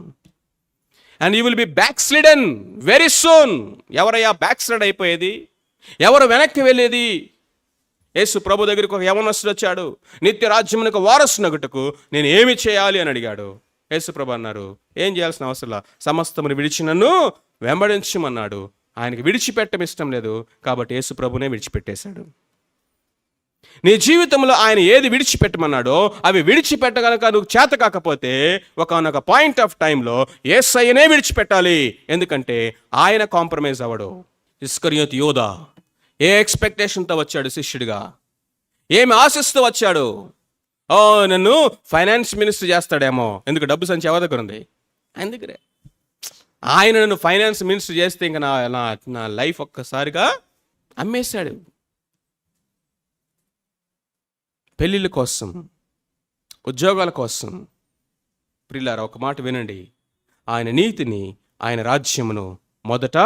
and you will be backslidden very soon. ఎవరయ్యా బ్యాక్స్లైడ్ అయిపోయేది? ఎవరు వెనక్కి వెళ్ళేది? యేసు ప్రభు దగ్గరికి ఒక యవనస్తుడు వచ్చాడు, నిత్య రాజ్యమునకు వారసునగుటకు నేను ఏమి చేయాలి అని అడిగాడు. యేసు ప్రభు అన్నారు, ఏం చేయాల్సిన అవసరం, సమస్తమును విడిచి నన్ను వెంబడించమన్నాడు. ఆయనకి విడిచిపెట్టడం ఇష్టం లేదు, కాబట్టి యేసు ప్రభునే విడిచిపెట్టేశాడు. నీ జీవితంలో ఆయన ఏది విడిచిపెట్టమన్నాడో అవి విడిచిపెట్టగలక నువ్వు చేత కాకపోతే ఒకనొక పాయింట్ ఆఫ్ టైంలో యేసయ్యనే విడిచిపెట్టాలి. ఎందుకంటే ఆయన కాంప్రమైజ్ అవ్వడు. ఇస్కరియోతు యోధా ఏ ఎక్స్పెక్టేషన్తో వచ్చాడు శిష్యుడిగా? ఏమి ఆశిస్తూ వచ్చాడు? నన్ను ఫైనాన్స్ మినిస్టర్ చేస్తాడేమో, ఎందుకు డబ్బు సంచి ఎవరి దగ్గర ఉంది? ఆయన దగ్గరే. ఆయన నన్ను ఫైనాన్స్ మినిస్టర్ చేస్తే ఇంకా నా లైఫ్ ఒక్కసారిగా అమ్మేశాడు. పెళ్ళిళ్ళ కోసం, ఉద్యోగాల కోసం. ప్రియులారా, ఒక మాట వినండి, ఆయన నీతిని, ఆయన రాజ్యమును మొదట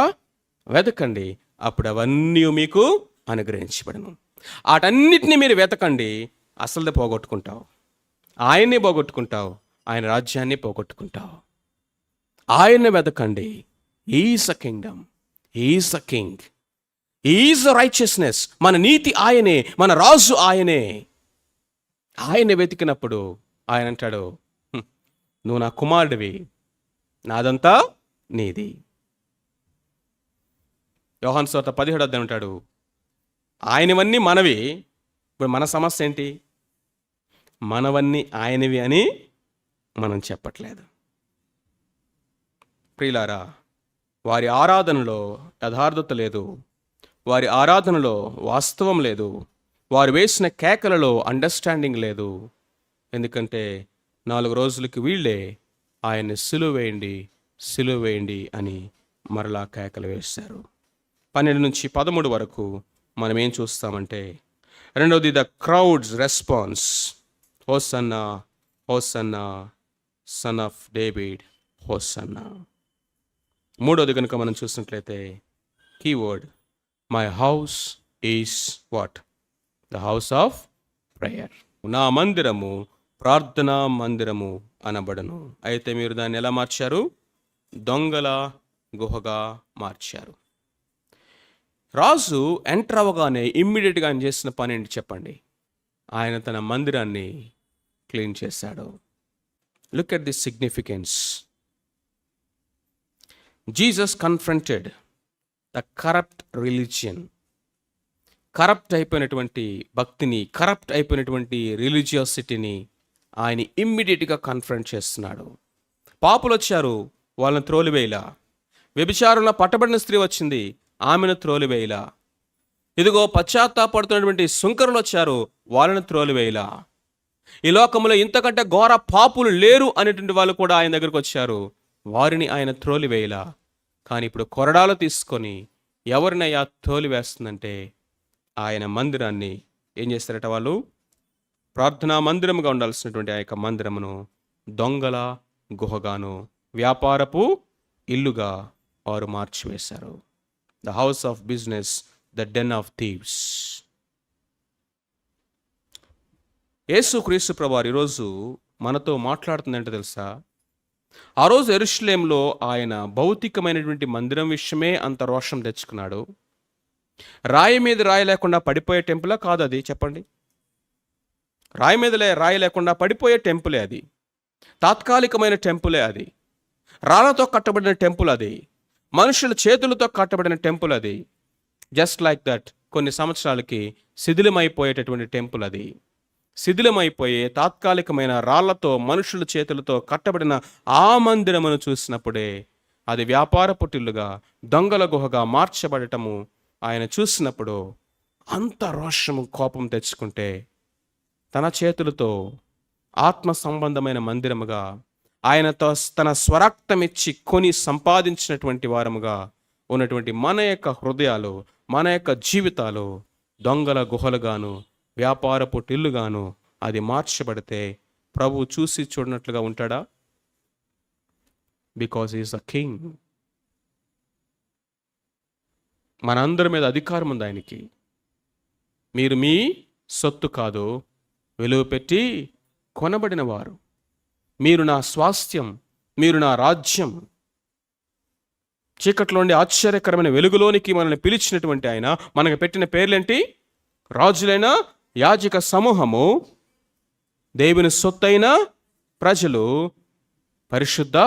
వెతకండి, అప్పుడు అవన్నీ మీకు అనుగ్రహించబడను. వాటన్నిటిని మీరు వెతకండి, అసలు పోగొట్టుకుంటావు. ఆయన్ని పోగొట్టుకుంటావు, ఆయన రాజ్యాన్ని పోగొట్టుకుంటావు. ఆయన్ని వెతకండి. Is a Kingdom, is a king, is a righteousness. మన నీతి ఆయనే, మన రాజు ఆయనే. ఆయన్ని వెతికినప్పుడు ఆయన అంటాడు, నువ్వు నా కుమారుడివి, నాదంతా నీది. యోహాను సువార్త 17వ అధ్యాయం అంటాడు, ఆయనవన్నీ మనవి. ఇప్పుడు మన సమస్య ఏంటి? మనవన్నీ ఆయనవి అని మనం చెప్పట్లేదు. ప్రియులారా, వారి ఆరాధనలో యథార్థత లేదు, వారి ఆరాధనలో వాస్తవం లేదు, వారు వేసిన కేకలలో అండర్స్టాండింగ్ లేదు. ఎందుకంటే 4 రోజులకి వీళ్ళే ఆయన్ని సిలువేయండి, సిలువేయండి అని మరలా కేకలు వేశారు. 12 నుంచి 13 వరకు మనం ఏం చూస్తామంటే, రెండవది the crowd's response, hosanna hosanna son of David hosanna. మూడవది కనుక మనం చూసినట్లయితే, keyword my house is what? The house of prayer. నా మందిరము ప్రార్థనా మందిరము అనబడను. అయితే మీరు దాన్ని ఎలా మార్చారు? దొంగల గుహగా మార్చారు. రాజు ఎంటర్ అవ్వగానే ఇమ్మీడియట్గా ఆయన చేసిన పని ఏంటి చెప్పండి? ఆయన తన మందిరాన్ని క్లీన్ చేశాడు. Look at the significance. Jesus confronted the corrupt religion. Corrupt అయిపోయినటువంటి భక్తిని, కరప్ట్ అయిపోయినటువంటి రిలీజియాసిటీని ఆయన ఇమ్మీడియట్గా కన్ఫ్రంట్ చేస్తున్నాడు. పాపులు వచ్చారు, వాళ్ళని త్రోలివేయలా. వ్యభిచారంలో పట్టబడిన స్త్రీ వచ్చింది, ఆమెను త్రోలివేయలా. ఇదిగో పశ్చాత్తాపడుతున్నటువంటి సుంకరులు వచ్చారు, వాళ్ళని త్రోలివేయలా. ఈ లోకంలో ఇంతకంటే ఘోర పాపులు లేరు అనేటువంటి వాళ్ళు కూడా ఆయన దగ్గరకు వచ్చారు, వారిని ఆయన త్రోలివేయలా. కానీ ఇప్పుడు కొరడాలు తీసుకొని ఎవరినయ్యా తోలివేస్తుందంటే ఆయన మందిరాన్ని ఏం చేస్తారట వాళ్ళు? ప్రార్థనా మందిరముగా ఉండాల్సినటువంటి ఆ యొక్క మందిరమును దొంగల గుహగాను, వ్యాపారపు ఇల్లుగా వారు మార్చివేశారు. The house of business, the den of thieves. యేసుక్రీస్తు ప్రభువారు ఈరోజు మనతో మాట్లాడుతుందంటే తెలుసా? ఆ రోజు యెరూషలేములో ఆయన భౌతికమైనటువంటి మందిరం విషయమే అంత రోషం తెచ్చుకున్నాడు. రాయి మీద రాయి లేకుండా పడిపోయే టెంపులా కాదు అది? చెప్పండి. రాయి మీద రాయి లేకుండా పడిపోయే టెంపులే అది. తాత్కాలికమైన టెంపులే అది. రాళ్లతో కట్టబడిన టెంపుల్ అది. మనుషుల చేతులతో కట్టబడిన టెంపుల్ అది. జస్ట్ లైక్ దట్ కొన్ని సంవత్సరాలకి శిథిలమైపోయేటటువంటి టెంపుల్ అది. శిథిలమైపోయే తాత్కాలికమైన రాళ్లతో మనుషుల చేతులతో కట్టబడిన ఆ మందిరమును చూసినప్పుడే అది వ్యాపార పుటిల్లుగా, దొంగల గుహగా మార్చబడటము ఆయన చూసినప్పుడు అంత రోషము, కోపం తెచ్చుకుంటే తన చేతులతో ఆత్మ సంబంధమైన మందిరముగా ఆయనతో తన స్వరక్తమిచ్చి కొని సంపాదించినటువంటి వారముగా ఉన్నటువంటి మన యొక్క హృదయాలు, మన యొక్క జీవితాలు దొంగల గుహలుగాను, వ్యాపారపు టిల్లుగాను అది మార్చబడితే ప్రభు చూసి చూడనట్లుగా ఉంటాడా? Because is a king. మనందరి మీద అధికారం ఉంది ఆయనకి. మీరు మీ సొత్తు కాదు, విలువ పెట్టి కొనబడిన వారు. మీరు నా స్వాస్థ్యం, మీరు నా రాజ్యం. చీకట్లోండి ఆశ్చర్యకరమైన వెలుగులోనికి మనల్ని పిలిచినటువంటి ఆయన మనకు పెట్టిన పేర్లేంటి? రాజులైన యాజక సమూహము, దేవుని సొత్తైన ప్రజలు, పరిశుద్ధ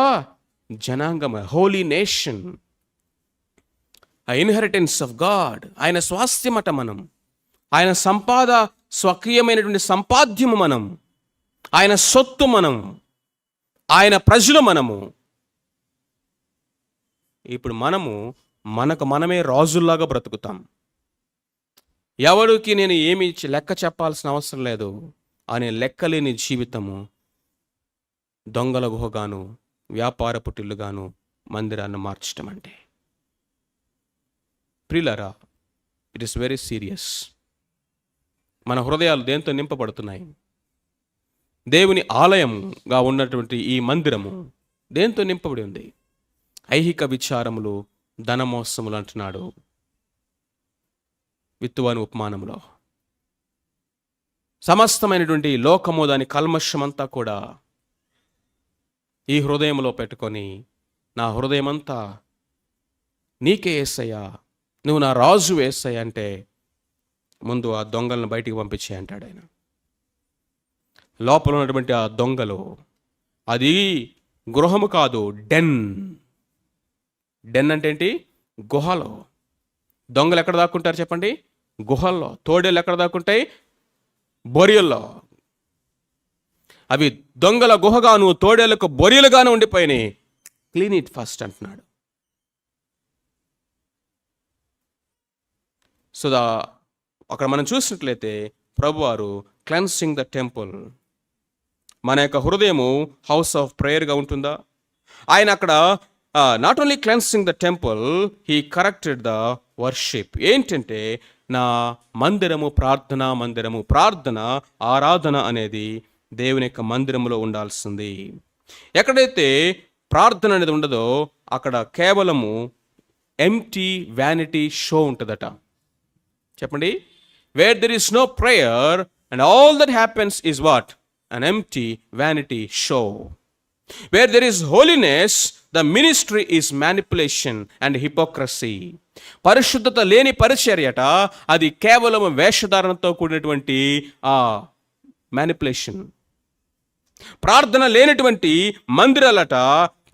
జనాంగము, holy nation, inheritance of God. ఆయన స్వాస్థ్యమట మనం. ఆయన స్వకీయమైనటువంటి సంపాద్యము మనం. ఆయన సొత్తు మనం. ఆయన ప్రజలు మనము. ఇప్పుడు మనకు మనమే రాజుల్లాగా బ్రతుకుతాం. ఎవరికి నేను ఏమి లెక్క చెప్పాల్సిన అవసరం లేదు అనే లెక్కలేని జీవితము దొంగల గుహగాను, వ్యాపార పుటిల్లుగాను మందిరాన్ని మార్చడం అంటే. ప్రియులారా, ఇట్ ఈస్ వెరీ సీరియస్. మన హృదయాలు దేంతో నింపబడుతున్నాయి? దేవుని ఆలయంగా ఉన్నటువంటి ఈ మందిరము దేంతో నింపబడి ఉంది? ఐహిక విచారములు, ధనమోసములు అంటున్నాడు విత్తువాని ఉపమానంలో. సమస్తమైనటువంటి లోకము, దాని కల్మషమంతా కూడా ఈ హృదయంలో పెట్టుకొని, నా హృదయమంతా నీకే యేసయ్యా, నువ్వు నా రాజు యేసయ్యా అంటే ముందు ఆ దొంగలను బయటికి పంపించే అంటాడు ఆయన. లోపల ఉన్నటువంటి ఆ దొంగలు, అది గృహము కాదు, డెన్. డెన్ అంటే ఏంటి? గుహలో. దొంగలు ఎక్కడ దాక్కుంటారు చెప్పండి? గుహల్లో. తోడేళ్ళు ఎక్కడ దాక్కుంటాయి? బొరియల్లో. అవి దొంగల గుహగాను, తోడేళ్లకు బొరియలుగాను ఉండిపోయినాయి. క్లీన్ ఇట్ ఫస్ట్ అంటున్నాడు. సో అక్కడ మనం చూసినట్లయితే ప్రభువారు క్లెన్సింగ్ ద టెంపుల్. మన యొక్క హృదయము హౌస్ ఆఫ్ ప్రేయర్గా ఉంటుందా? ఆయన అక్కడ not only cleansing the temple, he corrected the worship. ఏంటంటే నా మందిరము ప్రార్థనా మందిరము. ప్రార్థన, ఆరాధన అనేది దేవుని యొక్క మందిరములో ఉండాల్సింది. ఎక్కడైతే ప్రార్థన అనేది ఉండదో అక్కడ కేవలము ఎంప్టీ వ్యానిటీ షో ఉంటుందట. చెప్పండి. Where there is no prayer and all that happens is what? an empty vanity show. Where there is holiness, the ministry is manipulation and hypocrisy. పరిశుద్ధత లేని పరిచర్యట అది కేవలం వేషధారణతో కూడినటువంటి మ్యానిపులేషన్. ప్రార్థన లేనటువంటి మందిరాలట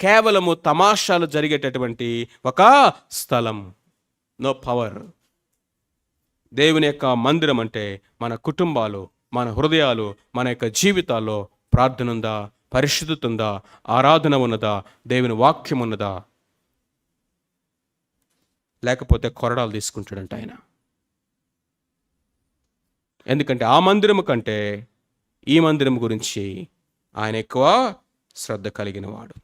కేవలము తమాషాలు జరిగేటటువంటి ఒక స్థలం. No power. దేవుని యొక్క మందిరం అంటే మన కుటుంబాలు, మన హృదయాలు, మన యొక్క జీవితాల్లో ప్రార్థన ఉందా? పరిశుద్ధత ఉందా? ఆరాధన ఉన్నదా? దేవుని వాక్యం ఉన్నదా? లేకపోతే కొరడాలు తీసుకుంటాడంట ఆయన. ఎందుకంటే ఆ మందిరము కంటే ఈ మందిరం గురించి ఆయన ఎక్కువ శ్రద్ధ కలిగిన వాడు.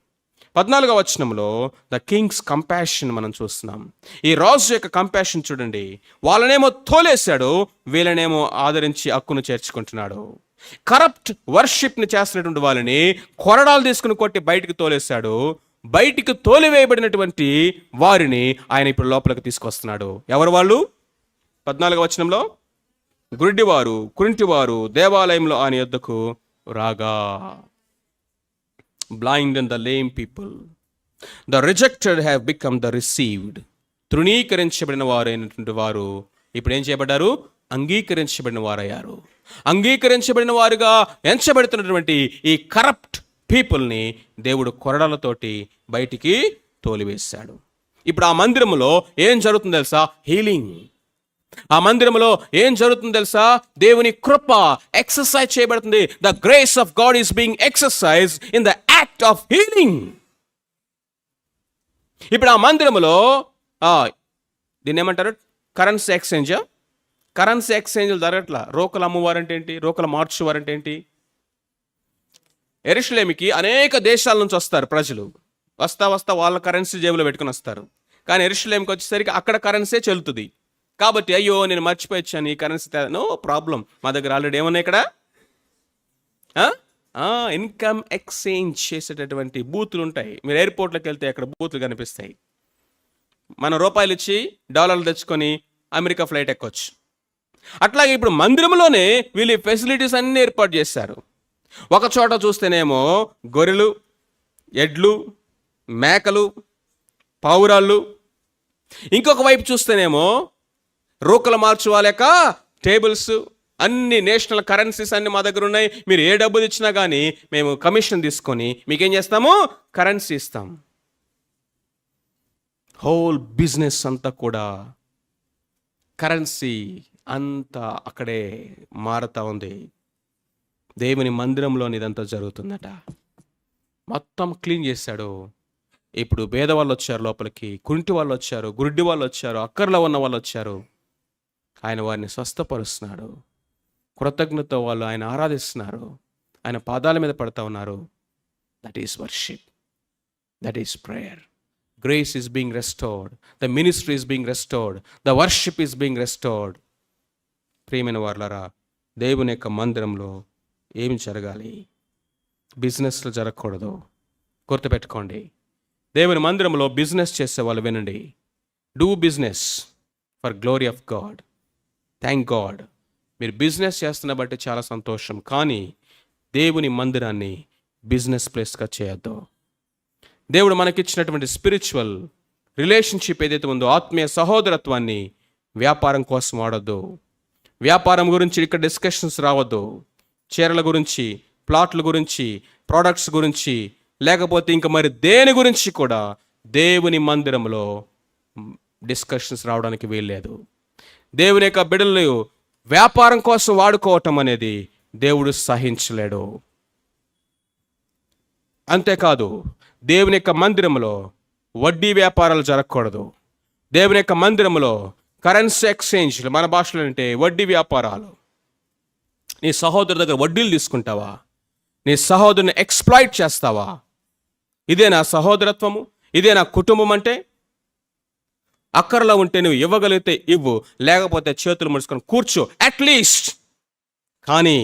14వ వచనంలో ద కింగ్స్ కంపాషన్ మనం చూస్తున్నాం. ఈ రాజు యొక్క కంపాషన్ చూడండి. వాళ్ళనేమో తోలేశాడు, వీళ్ళనేమో ఆదరించి హక్కును చేర్చుకుంటున్నాడు. కరప్ట్ వర్షిప్ని చేస్తున్నటువంటి వాళ్ళని కొరడాలు తీసుకుని కొట్టి బయటికి తోలేశాడు. బయటికి తోలివేయబడినటువంటి వారిని ఆయన ఇప్పుడు లోపలికి తీసుకొస్తున్నాడు. ఎవరు వాళ్ళు? 14వ వచనంలో గుడ్డివారు, కుంటివారు దేవాలయంలో ఆయన యొద్దకు రాగా. Blind and the lame people, the rejected have become the received. తృణీకరించబడిన వారైనటువంటి వారు ఇప్పుడు ఏం చేయబడ్డారు? అంగీకరించబడిన వారయ్యారు. అంగీకరించబడిన వారుగా ఎంచబడుతున్నటువంటి ఈ కరప్ట్ పీపుల్ని దేవుడు కొరడాలతోటి బయటికి తోలివేశాడు. ఇప్పుడు ఆ మందిరంలో ఏం జరుగుతుందో తెలుసా? హీలింగ్. ఆ మందిరంలో ఏం జరుగుతుందో తెలుసా? దేవుని కృప ఎక్సర్సైజ్ చేయబడుతుంది. The grace of God is being exercise in the act of healing. ఇప్పుడు ఆ మందిరంలో దీన్ని ఏమంటారు? Currency exchange. కరెన్సీ ఎక్స్చేంజ్లు జరగట్లా. రోకలు అమ్మువారంటే ఏంటి? రోకలు మార్చువారంటే ఏంటి? యెరూషలేముకి అనేక దేశాల నుంచి వస్తారు ప్రజలు. వస్తా వాళ్ళ కరెన్సీ జేబులో పెట్టుకుని వస్తారు. కానీ యెరూషలేముకి వచ్చేసరికి అక్కడ కరెన్సీ చెల్లుతుంది. కాబట్టి అయ్యో నేను మర్చిపోయొచ్చాను, ఈ కరెన్సీ నో ప్రాబ్లం, మా దగ్గర ఆల్రెడీ ఏమన్నాయి ఇక్కడ ఇన్కమ్ ఎక్స్చేంజ్ చేసేటటువంటి బూతులు ఉంటాయి. మీరు ఎయిర్పోర్ట్లోకి వెళ్తే అక్కడ బూతులు కనిపిస్తాయి. మన రూపాయలు ఇచ్చి డాలర్లు తెచ్చుకొని అమెరికా ఫ్లైట్ ఎక్కొచ్చు. అట్లాగే ఇప్పుడు మందిరంలోనే వీళ్ళు ఫెసిలిటీస్ అన్నీ ఏర్పాటు చేశారు. ఒక చోట చూస్తేనేమో గొర్రెలు, ఎడ్లు, మేకలు, పావురాళ్ళు, ఇంకొక వైపు చూస్తేనేమో రోకలు మార్చువాలేక టేబుల్స్, అన్ని నేషనల్ కరెన్సీస్ అన్ని మా దగ్గర ఉన్నాయి. మీరు ఏ డబ్బులు ఇచ్చినా కానీ మేము కమిషన్ తీసుకొని మీకేం చేస్తాము? కరెన్సీ ఇస్తాం. హోల్ బిజినెస్ అంతా కూడా కరెన్సీ అంతా అక్కడే మారుతూ ఉంది. దేవుని మందిరంలోని ఇదంతా జరుగుతుందట. మొత్తం క్లీన్ చేశాడు. ఇప్పుడు పేద వాళ్ళు వచ్చారు లోపలికి, కుంటి వాళ్ళు వచ్చారు, గుడ్డి వాళ్ళు వచ్చారు, అక్కర్లో ఉన్న వాళ్ళు వచ్చారు. ఆయన వారిని స్వస్థపరుస్తున్నాడు. కృతజ్ఞత వాళ్ళు ఆయన ఆరాధిస్తున్నారు. ఆయన పాదాల మీద పడతా ఉన్నారు. That is worship, that is prayer. Grace is being restored, the ministry is being restored, the worship is being restored. ప్రియమైన వారలారా, దేవుని యొక్క మందిరంలో ఏమి జరగాలి? బిజినెస్లు జరగకూడదు. గుర్తుపెట్టుకోండి. దేవుని మందిరంలో బిజినెస్ చేసే వాళ్ళు వినండి. Do business for glory of God. Thank God. మీరు బిజినెస్ చేస్తున్న బట్టి చాలా సంతోషం. కానీ దేవుని మందిరాన్ని బిజినెస్ ప్లేస్గా చేయొద్దు. దేవుడు మనకిచ్చినటువంటి స్పిరిచువల్ రిలేషన్షిప్ ఏదైతే ఉందో, ఆత్మీయ సహోదరత్వాన్ని వ్యాపారం కోసం వాడొద్దు. వ్యాపారం గురించి ఇక్కడ డిస్కషన్స్ రావద్దు. చీరల గురించి, ప్లాట్ల గురించి, ప్రోడక్ట్స్ గురించి, లేకపోతే ఇంకా మరి దేని గురించి కూడా దేవుని మందిరంలో డిస్కషన్స్ రావడానికి వీల్లేదు. దేవుని యొక్క బిడ్డలు వ్యాపారం కోసం వాడుకోవటం అనేది దేవుడు సహించలేడు. అంతేకాదు, దేవుని యొక్క మందిరంలో వడ్డీ వ్యాపారాలు జరగకూడదు. దేవుని యొక్క మందిరంలో కరెన్సీ ఎక్స్చేంజ్లు, మన భాషలో అంటే వడ్డీ వ్యాపారాలు. నీ సహోదరు దగ్గర వడ్డీలు తీసుకుంటావా? నీ సహోదరుని ఎక్స్ప్లాయిట్ చేస్తావా? ఇదే నా సహోదరత్వము? ఇదే నా కుటుంబం అంటే? అక్కర్లో ఉంటే నువ్వు ఇవ్వగలిగితే ఇవ్వు, లేకపోతే చేతులు ముడుచుకొని కూర్చో అట్లీస్ట్. కానీ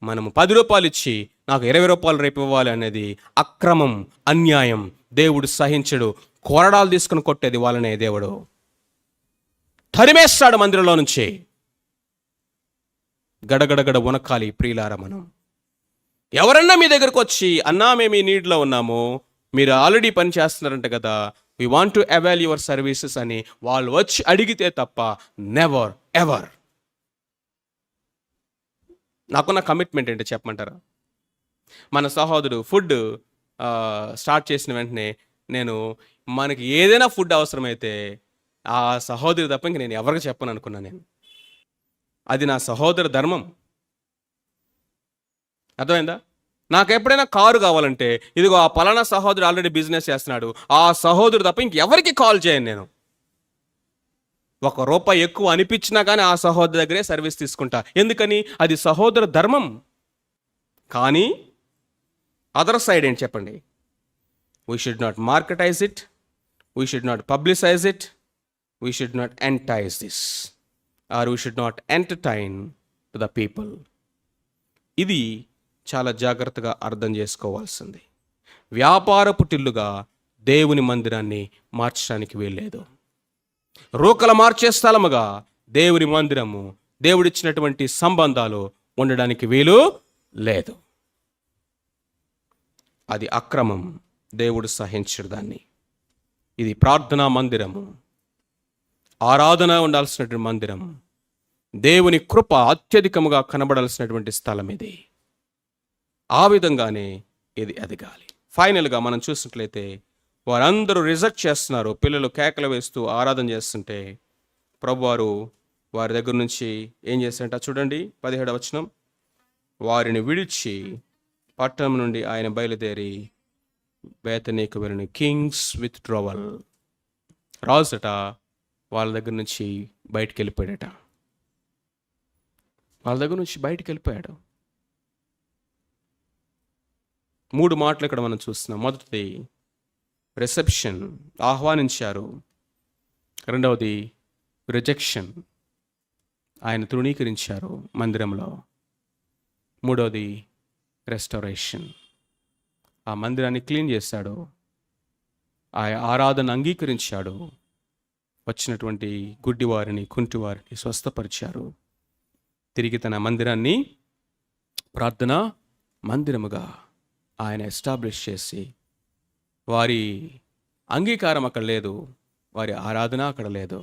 మనము 10 రూపాయలు ఇచ్చి నాకు 20 రూపాయలు రేపు ఇవ్వాలి అనేది అక్రమం, అన్యాయం. దేవుడు సహించడు. కొరడాలు తీసుకుని కొట్టేది వాళ్ళనే దేవుడు. తరిమేస్తాడు మందిరంలో నుంచి. గడగడగడ వనకాలి ప్రియులారా. మనం ఎవరన్నా మీ దగ్గరకు వచ్చి, అన్నా మేము ఈ నీడ్లో ఉన్నాము, మీరు ఆల్రెడీ పని చేస్తున్నారంట కదా, we want to avail your services అని వాళ్ళు వచ్చి అడిగితే తప్ప నెవర్ ఎవర్. నాకున్న కమిట్మెంట్ ఏంటో చెప్పమంటారా? మన సహోదరుడు ఫుడ్ స్టార్ట్ చేసిన వెంటనే మనకి ఏదైనా ఫుడ్ అవసరమైతే ఆ సహోదరు తప్ప ఇంక నేను ఎవరికి చెప్పను అనుకున్నాను. అది నా సహోదర ధర్మం. అర్థమైందా? నాకు ఎప్పుడైనా కారు కావాలంటే ఇదిగో ఆ పలానా సహోదరుడు ఆల్రెడీ బిజినెస్ చేస్తున్నాడు, ఆ సహోదరుడు తప్ప ఇంకెవరికి కాల్ చేయను నేను. ₹1 ఎక్కువ అనిపించినా కానీ ఆ సహోదరు దగ్గరే సర్వీస్ తీసుకుంటా. ఎందుకని? అది సహోదర ధర్మం. కానీ అదర్ సైడ్ ఏంటి చెప్పండి? We should not marketize it, we should not publicize it, we should not entice this, or we should not entertain to the people. ఇది చాలా జాగ్రత్తగా అర్థం చేసుకోవాల్సింది. వ్యాపారపు టిల్లుగా దేవుని మందిరాన్ని మార్చడానికి వీల్లేదు. రూకల మార్చే స్థలముగా దేవుని మందిరము, దేవుడిచ్చినటువంటి సంబంధాలు ఉండడానికి వీలు లేదు. అది అక్రమం, దేవుడు సహించడు దాన్ని. ఇది ప్రార్థనా మందిరము, ఆరాధన ఉండాల్సినటువంటి మందిరం, దేవుని కృప అత్యధికముగా కనబడాల్సినటువంటి స్థలం ఇది. ఆ విధంగానే ఇది ఎదగాలి. ఫైనల్గా మనం చూసినట్లయితే వారందరూ రిజెక్ట్ చేస్తున్నారు. పిల్లలు కేకలు వేస్తూ ఆరాధన చేస్తుంటే ప్రభువారు వారి దగ్గర నుంచి ఏం చేశారంట చూడండి, 17వ వచనం. వారిని విడిచి పట్టణం నుండి ఆయన బయలుదేరి బేతనీకు వెళ్ళిన. Kings with ట్రవల్. రాజుట వాళ్ళ దగ్గర నుంచి బయటికి వెళ్ళిపోయాడట. వాళ్ళ దగ్గర నుంచి బయటికి వెళ్ళిపోయాడు. 3 మాటలు ఇక్కడ మనం చూస్తున్నాం. మొదటిది రిసెప్షన్, ఆహ్వానించారు. రెండవది రిజెక్షన్, ఆయన తృణీకరించారు మందిరంలో. మూడవది రెస్టోరేషన్, ఆ మందిరాన్ని క్లీన్ చేశాడు, ఆ ఆరాధన అంగీకరించాడు, వచ్చినటువంటి గుడ్డివారిని కుంటివారిని స్వస్థపరిచారు. తిరిగి తన మందిరాన్ని ప్రార్థన మందిరముగా ఆయన ఎస్టాబ్లిష్ చేసి, వారి అంగీకారం అక్కడ లేదు, వారి ఆరాధన అక్కడ లేదు,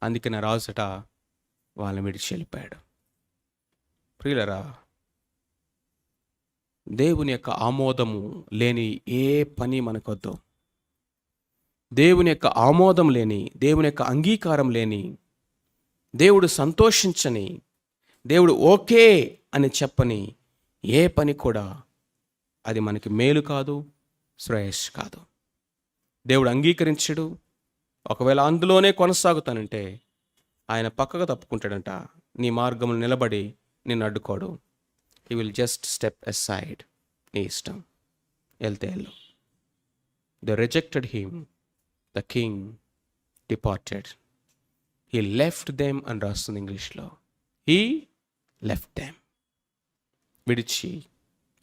అందుకని రాజుట వాళ్ళని విడిచి వెళ్ళిపోయాడు. ప్రియులరా, దేవుని యొక్క ఆమోదము లేని ఏ పని మనకొద్దు. దేవుని యొక్క ఆమోదం లేని, దేవుని యొక్క అంగీకారం లేని, దేవుడు సంతోషించని, దేవుడు ఓకే అని చెప్పని ఏ పని కూడా అది మనకి మేలు కాదు, శ్రేయస్సు కాదు. దేవుడు అంగీకరించడు. ఒకవేళ అందులోనే కొనసాగుతానంటే ఆయన పక్కకు తప్పుకుంటాడంట. నీ మార్గములు నిలబడి నిన్ను అడ్డుకోడు. He will just step aside. నీ ఇష్టం, వెళ్తే వెళ్ళు. They rejected him, the king departed. He left them అని రాస్తుంది ఇంగ్లీష్లో. He left them. విడిచి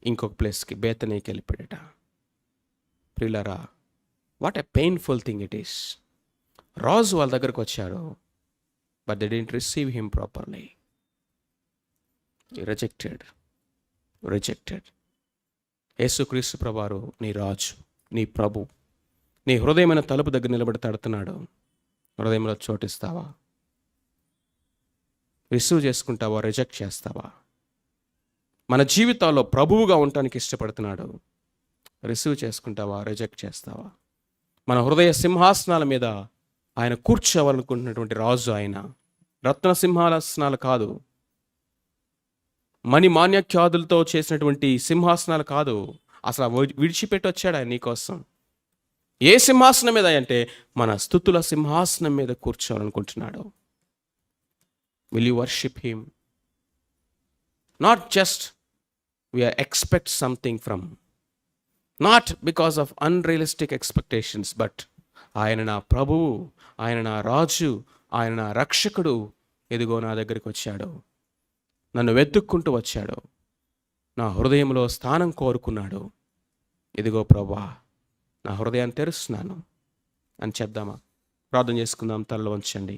ఇంకొక ప్లేస్కి, బేతనీకి వెళ్ళిపోయాడట. ప్రియులారా, what a painful thing it is. రాజు వాళ్ళ దగ్గరకు వచ్చాడు, but they didn't receive him properly. Rejected. యేసుక్రీస్తు ప్రభువారు నీ రాజు, నీ ప్రభు, నీ హృదయమైన తలుపు దగ్గర నిలబడి తడుతున్నాడు. హృదయంలో చోటిస్తావా? రిసీవ్ చేసుకుంటావా? రిజెక్ట్ చేస్తావా? మన జీవితాల్లో ప్రభువుగా ఉండటానికి ఇష్టపడుతున్నాడు. రిసీవ్ చేసుకుంటావా? రిజెక్ట్ చేస్తావా? మన హృదయ సింహాసనాల మీద ఆయన కూర్చోవాలనుకుంటున్నటువంటి రాజు ఆయన. రత్న సింహాసనాలు కాదు, మణి మాణిక్యాదులతో చేసినటువంటి సింహాసనాలు కాదు. అసలు విడిచిపెట్టి వచ్చాడు ఆయన నీకోసం. ఏ సింహాసనం మీద అంటే మన స్తుతుల సింహాసనం మీద కూర్చోవాలనుకుంటున్నాడు. Will you worship him? Not just we expect something from, not because of unrealistic expectations, but ఆయన నా ప్రభువు, ఆయన నా రాజు, ఆయన నా రక్షకుడు. ఎదిగో నా దగ్గరికి వచ్చాడు, నన్ను వెతుక్కుంటూ వచ్చాడు, నా హృదయంలో స్థానం కోరుకున్నాడు. ఎదిగో ప్రభువా, నా హృదయాన్ని తెరుస్తున్నాను అని చెప్దామా? ప్రార్థన చేసుకుందాం. తలలో వంచండి.